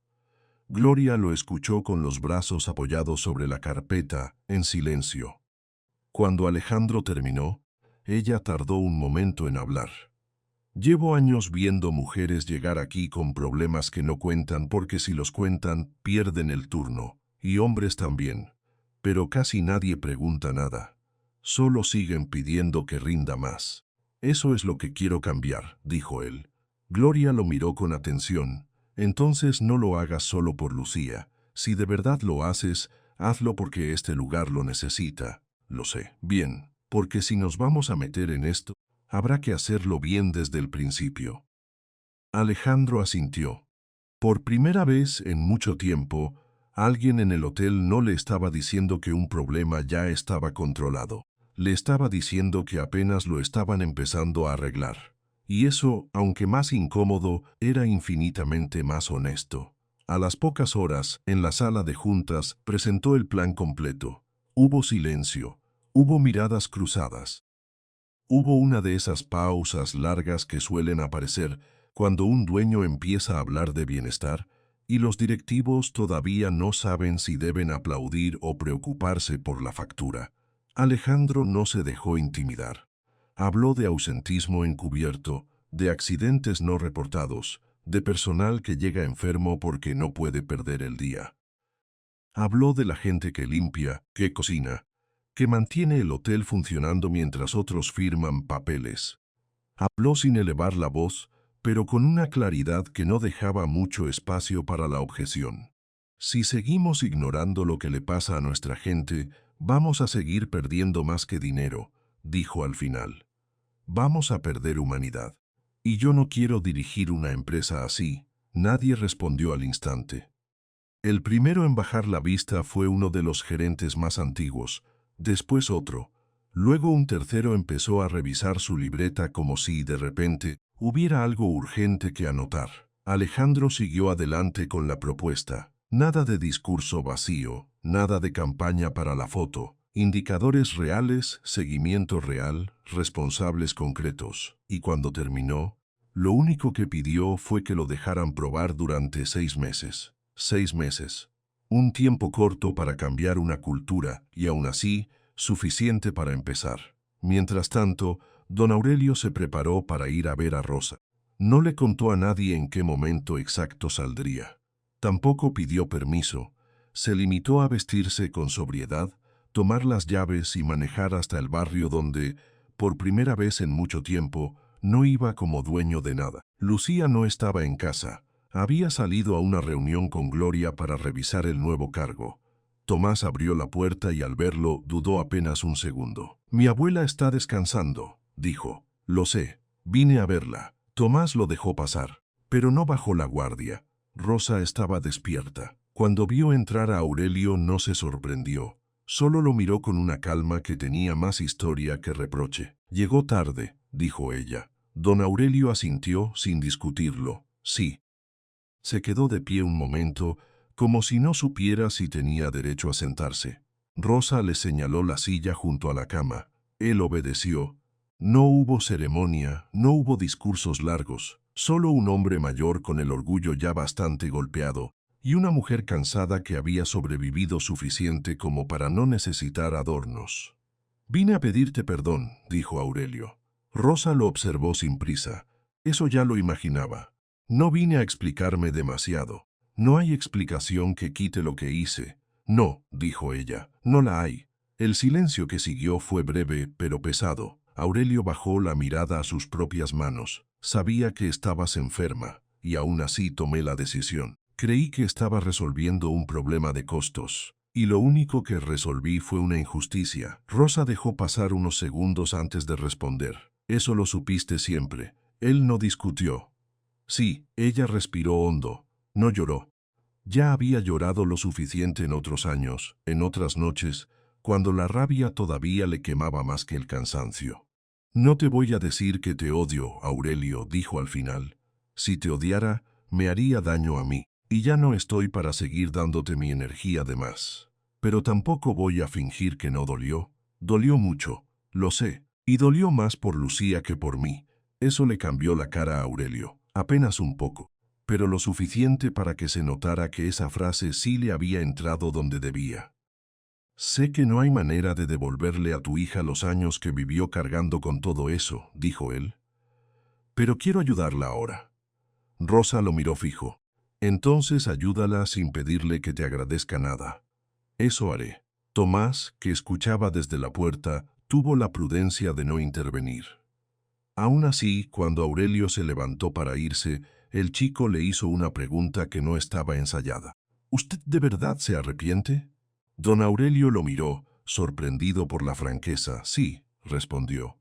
Gloria lo escuchó con los brazos apoyados sobre la carpeta, en silencio. Cuando Alejandro terminó, ella tardó un momento en hablar. Llevo años viendo mujeres llegar aquí con problemas que no cuentan porque si los cuentan, pierden el turno, y hombres también. Pero casi nadie pregunta nada. Solo siguen pidiendo que rinda más. Eso es lo que quiero cambiar, dijo él. Gloria lo miró con atención. Entonces no lo hagas solo por Lucía. Si de verdad lo haces, hazlo porque este lugar lo necesita. Lo sé. Bien, porque si nos vamos a meter en esto, habrá que hacerlo bien desde el principio. Alejandro asintió. Por primera vez en mucho tiempo, alguien en el hotel no le estaba diciendo que un problema ya estaba controlado. Le estaba diciendo que apenas lo estaban empezando a arreglar. Y eso, aunque más incómodo, era infinitamente más honesto. A las pocas horas, en la sala de juntas, presentó el plan completo. Hubo silencio, hubo miradas cruzadas. Hubo una de esas pausas largas que suelen aparecer cuando un dueño empieza a hablar de bienestar y los directivos todavía no saben si deben aplaudir o preocuparse por la factura. Alejandro no se dejó intimidar. Habló de ausentismo encubierto, de accidentes no reportados, de personal que llega enfermo porque no puede perder el día. Habló de la gente que limpia, que cocina, que mantiene el hotel funcionando mientras otros firman papeles. Habló sin elevar la voz, pero con una claridad que no dejaba mucho espacio para la objeción. Si seguimos ignorando lo que le pasa a nuestra gente, vamos a seguir perdiendo más que dinero, dijo al final. Vamos a perder humanidad. Y yo no quiero dirigir una empresa así. Nadie respondió al instante. El primero en bajar la vista fue uno de los gerentes más antiguos, después otro. Luego un tercero empezó a revisar su libreta como si, de repente, hubiera algo urgente que anotar. Alejandro siguió adelante con la propuesta. Nada de discurso vacío, nada de campaña para la foto. Indicadores reales, seguimiento real, responsables concretos. Y cuando terminó, lo único que pidió fue que lo dejaran probar durante 6 meses. 6 meses. Un tiempo corto para cambiar una cultura y aún así, suficiente para empezar. Mientras tanto, don Aurelio se preparó para ir a ver a Rosa. No le contó a nadie en qué momento exacto saldría. Tampoco pidió permiso. Se limitó a vestirse con sobriedad, tomar las llaves y manejar hasta el barrio donde, por primera vez en mucho tiempo, no iba como dueño de nada. Lucía no estaba en casa. Había salido a una reunión con Gloria para revisar el nuevo cargo. Tomás abrió la puerta y al verlo dudó apenas un segundo. «Mi abuela está descansando», dijo. «Lo sé. Vine a verla». Tomás lo dejó pasar, pero no bajó la guardia. Rosa estaba despierta. Cuando vio entrar a Aurelio no se sorprendió. Solo lo miró con una calma que tenía más historia que reproche. «Llegó tarde», dijo ella. Don Aurelio asintió sin discutirlo. «Sí». Se quedó de pie un momento, como si no supiera si tenía derecho a sentarse. Rosa le señaló la silla junto a la cama. Él obedeció. No hubo ceremonia, no hubo discursos largos, solo un hombre mayor con el orgullo ya bastante golpeado y una mujer cansada que había sobrevivido suficiente como para no necesitar adornos. «Vine a pedirte perdón», dijo Aurelio. Rosa lo observó sin prisa. Eso ya lo imaginaba. «No vine a explicarme demasiado. No hay explicación que quite lo que hice». «No», dijo ella, «no la hay». El silencio que siguió fue breve, pero pesado. Aurelio bajó la mirada a sus propias manos. Sabía que estabas enferma, y aún así tomé la decisión. Creí que estaba resolviendo un problema de costos, y lo único que resolví fue una injusticia. Rosa dejó pasar unos segundos antes de responder. «Eso lo supiste siempre». Él no discutió. Sí, ella respiró hondo. No lloró. Ya había llorado lo suficiente en otros años, en otras noches, cuando la rabia todavía le quemaba más que el cansancio. «No te voy a decir que te odio, Aurelio», dijo al final. «Si te odiara, me haría daño a mí, y ya no estoy para seguir dándote mi energía de más. Pero tampoco voy a fingir que no dolió. Dolió mucho, lo sé, y dolió más por Lucía que por mí». Eso le cambió la cara a Aurelio. Apenas un poco, pero lo suficiente para que se notara que esa frase sí le había entrado donde debía. «Sé que no hay manera de devolverle a tu hija los años que vivió cargando con todo eso», dijo él. «Pero quiero ayudarla ahora». Rosa lo miró fijo. «Entonces ayúdala sin pedirle que te agradezca nada». «Eso haré». Tomás, que escuchaba desde la puerta, tuvo la prudencia de no intervenir. Aún así, cuando Aurelio se levantó para irse, el chico le hizo una pregunta que no estaba ensayada. «¿Usted de verdad se arrepiente?» Don Aurelio lo miró, sorprendido por la franqueza. «Sí», respondió.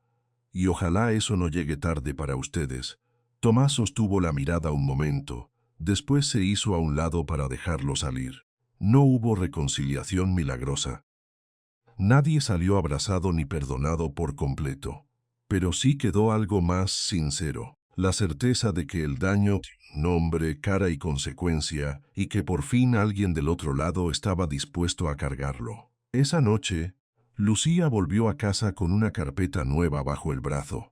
«Y ojalá eso no llegue tarde para ustedes». Tomás sostuvo la mirada un momento. Después se hizo a un lado para dejarlo salir. No hubo reconciliación milagrosa. Nadie salió abrazado ni perdonado por completo. Pero sí quedó algo más sincero. La certeza de que el daño, nombre, cara y consecuencia, y que por fin alguien del otro lado estaba dispuesto a cargarlo. Esa noche, Lucía volvió a casa con una carpeta nueva bajo el brazo.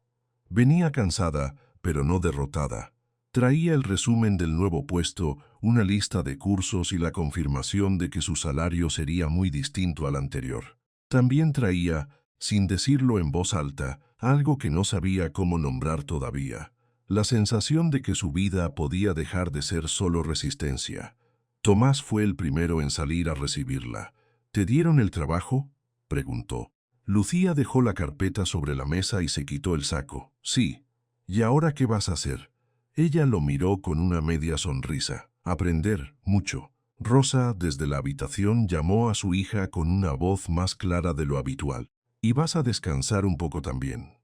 Venía cansada, pero no derrotada. Traía el resumen del nuevo puesto, una lista de cursos y la confirmación de que su salario sería muy distinto al anterior. También traía, sin decirlo en voz alta, algo que no sabía cómo nombrar todavía: la sensación de que su vida podía dejar de ser solo resistencia. Tomás fue el primero en salir a recibirla. ¿Te dieron el trabajo?, preguntó. Lucía dejó la carpeta sobre la mesa y se quitó el saco. Sí. ¿Y ahora qué vas a hacer? Ella lo miró con una media sonrisa. Aprender, mucho. Rosa, desde la habitación, llamó a su hija con una voz más clara de lo habitual. Y vas a descansar un poco también.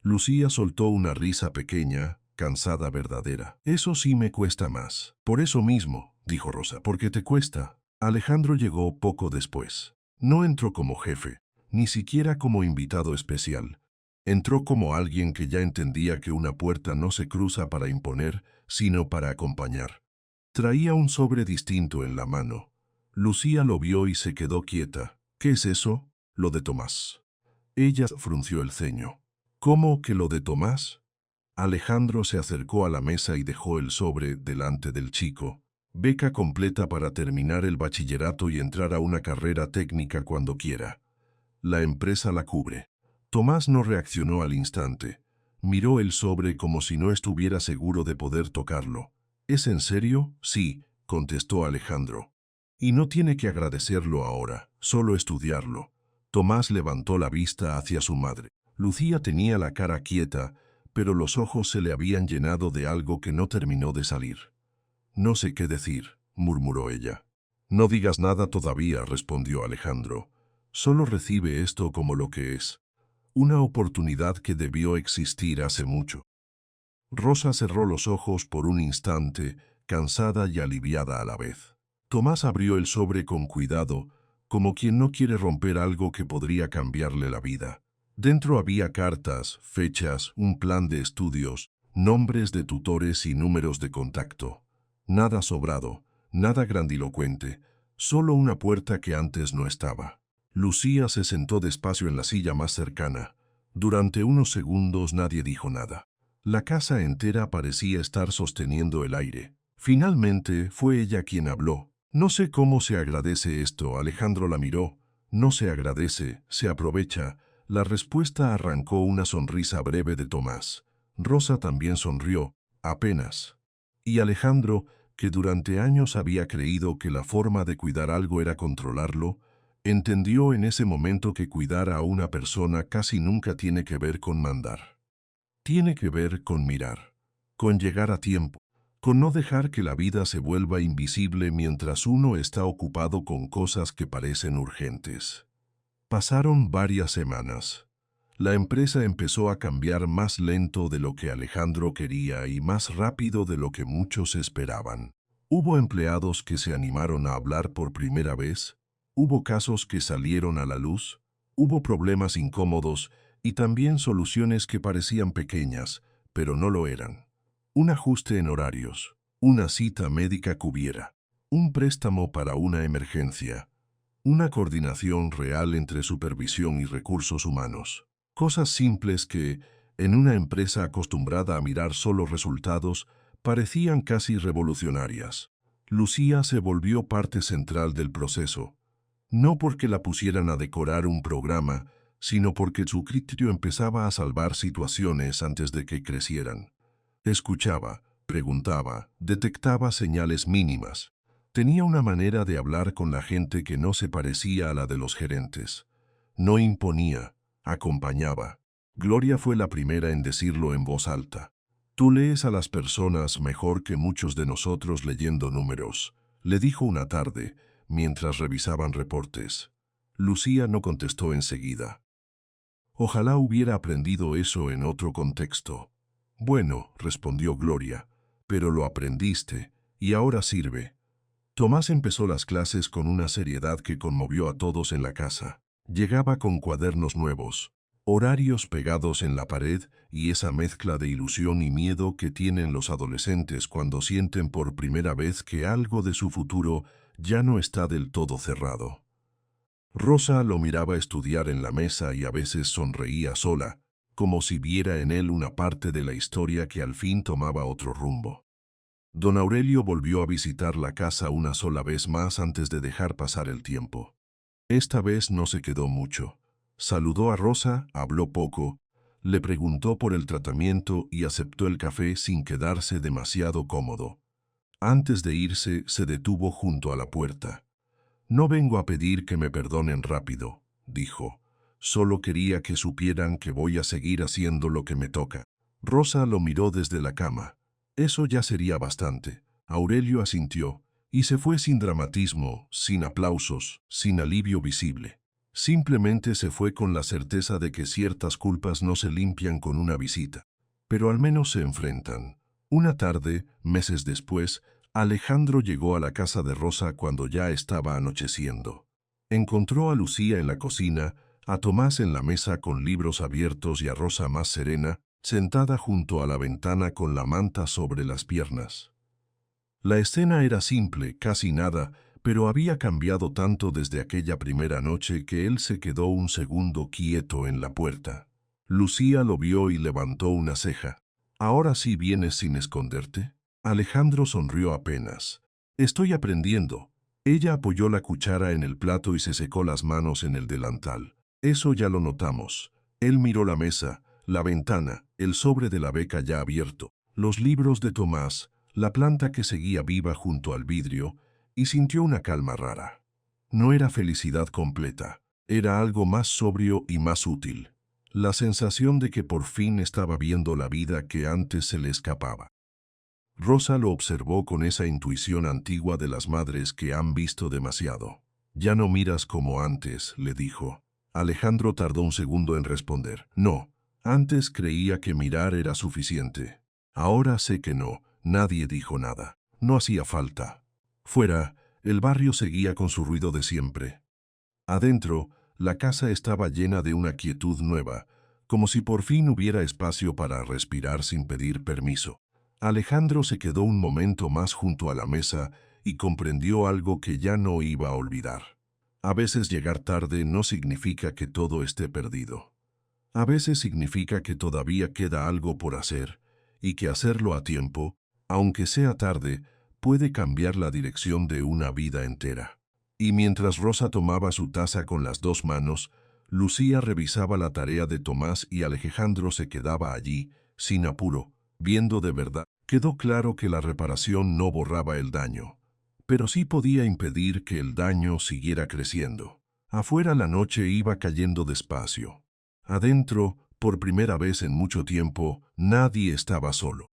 Lucía soltó una risa pequeña, cansada verdadera. Eso sí me cuesta más. Por eso mismo, dijo Rosa, porque te cuesta. Alejandro llegó poco después. No entró como jefe, ni siquiera como invitado especial. Entró como alguien que ya entendía que una puerta no se cruza para imponer, sino para acompañar. Traía un sobre distinto en la mano. Lucía lo vio y se quedó quieta. ¿Qué es eso? Lo de Tomás. Ella frunció el ceño. ¿Cómo que lo de Tomás? Alejandro se acercó a la mesa y dejó el sobre delante del chico. Beca completa para terminar el bachillerato y entrar a una carrera técnica cuando quiera. La empresa la cubre. Tomás no reaccionó al instante. Miró el sobre como si no estuviera seguro de poder tocarlo. ¿Es en serio? Sí, contestó Alejandro. Y no tiene que agradecerlo ahora, solo estudiarlo. Tomás levantó la vista hacia su madre. Lucía tenía la cara quieta, pero los ojos se le habían llenado de algo que no terminó de salir. No sé qué decir, murmuró ella. No digas nada todavía, respondió Alejandro. Solo recibe esto como lo que es. Una oportunidad que debió existir hace mucho. Rosa cerró los ojos por un instante, cansada y aliviada a la vez. Tomás abrió el sobre con cuidado, como quien no quiere romper algo que podría cambiarle la vida. Dentro había cartas, fechas, un plan de estudios, nombres de tutores y números de contacto. Nada sobrado, nada grandilocuente, solo una puerta que antes no estaba. Lucía se sentó despacio en la silla más cercana. Durante unos segundos nadie dijo nada. La casa entera parecía estar sosteniendo el aire. Finalmente fue ella quien habló. No sé cómo se agradece esto, Alejandro la miró. No se agradece, se aprovecha. La respuesta arrancó una sonrisa breve de Tomás. Rosa también sonrió, apenas. Y Alejandro, que durante años había creído que la forma de cuidar algo era controlarlo, entendió en ese momento que cuidar a una persona casi nunca tiene que ver con mandar. Tiene que ver con mirar, con llegar a tiempo, con no dejar que la vida se vuelva invisible mientras uno está ocupado con cosas que parecen urgentes. Pasaron varias semanas. La empresa empezó a cambiar más lento de lo que Alejandro quería y más rápido de lo que muchos esperaban. Hubo empleados que se animaron a hablar por primera vez, hubo casos que salieron a la luz, hubo problemas incómodos y también soluciones que parecían pequeñas, pero no lo eran. Un ajuste en horarios, una cita médica cubiera, un préstamo para una emergencia, una coordinación real entre supervisión y recursos humanos. Cosas simples que, en una empresa acostumbrada a mirar solo resultados, parecían casi revolucionarias. Lucía se volvió parte central del proceso, no porque la pusieran a decorar un programa, sino porque su criterio empezaba a salvar situaciones antes de que crecieran. Escuchaba, preguntaba, detectaba señales mínimas. Tenía una manera de hablar con la gente que no se parecía a la de los gerentes. No imponía, acompañaba. Gloria fue la primera en decirlo en voz alta. Tú lees a las personas mejor que muchos de nosotros leyendo números, le dijo una tarde, mientras revisaban reportes. Lucía no contestó enseguida. Ojalá hubiera aprendido eso en otro contexto. Bueno, respondió Gloria, pero lo aprendiste, y ahora sirve. Tomás empezó las clases con una seriedad que conmovió a todos en la casa. Llegaba con cuadernos nuevos, Horarios pegados en la pared y esa mezcla de ilusión y miedo que tienen los adolescentes cuando sienten por primera vez que algo de su futuro ya no está del todo cerrado. Rosa lo miraba estudiar en la mesa y a veces sonreía sola, como si viera en él una parte de la historia que al fin tomaba otro rumbo. Don Aurelio volvió a visitar la casa una sola vez más antes de dejar pasar el tiempo. Esta vez no se quedó mucho. Saludó a Rosa, habló poco, le preguntó por el tratamiento y aceptó el café sin quedarse demasiado cómodo. Antes de irse, se detuvo junto a la puerta. «No vengo a pedir que me perdonen rápido», dijo. «Solo quería que supieran que voy a seguir haciendo lo que me toca». Rosa lo miró desde la cama. Eso ya sería bastante. Aurelio asintió, y se fue sin dramatismo, sin aplausos, sin alivio visible. Simplemente se fue con la certeza de que ciertas culpas no se limpian con una visita, pero al menos se enfrentan. Una tarde, meses después, Alejandro llegó a la casa de Rosa cuando ya estaba anocheciendo. Encontró a Lucía en la cocina, a Tomás en la mesa con libros abiertos y a Rosa más serena, sentada junto a la ventana con la manta sobre las piernas. La escena era simple, casi nada, pero había cambiado tanto desde aquella primera noche que él se quedó un segundo quieto en la puerta. Lucía lo vio y levantó una ceja. «¿Ahora sí vienes sin esconderte?» Alejandro sonrió apenas. «Estoy aprendiendo». Ella apoyó la cuchara en el plato y se secó las manos en el delantal. «Eso ya lo notamos». Él miró la mesa, la ventana, el sobre de la beca ya abierto, los libros de Tomás, la planta que seguía viva junto al vidrio, y sintió una calma rara. No era felicidad completa, era algo más sobrio y más útil. La sensación de que por fin estaba viendo la vida que antes se le escapaba. Rosa lo observó con esa intuición antigua de las madres que han visto demasiado. «Ya no miras como antes», le dijo. Alejandro tardó un segundo en responder. «No, antes creía que mirar era suficiente. Ahora sé que no». Nadie dijo nada. No hacía falta. Fuera, el barrio seguía con su ruido de siempre. Adentro, la casa estaba llena de una quietud nueva, como si por fin hubiera espacio para respirar sin pedir permiso. Alejandro se quedó un momento más junto a la mesa y comprendió algo que ya no iba a olvidar. A veces llegar tarde no significa que todo esté perdido. A veces significa que todavía queda algo por hacer, y que hacerlo a tiempo, aunque sea tarde, puede cambiar la dirección de una vida entera. Y mientras Rosa tomaba su taza con las dos manos, Lucía revisaba la tarea de Tomás y Alejandro se quedaba allí, sin apuro, viendo de verdad. Quedó claro que la reparación no borraba el daño, pero sí podía impedir que el daño siguiera creciendo. Afuera la noche iba cayendo despacio. Adentro, por primera vez en mucho tiempo, nadie estaba solo.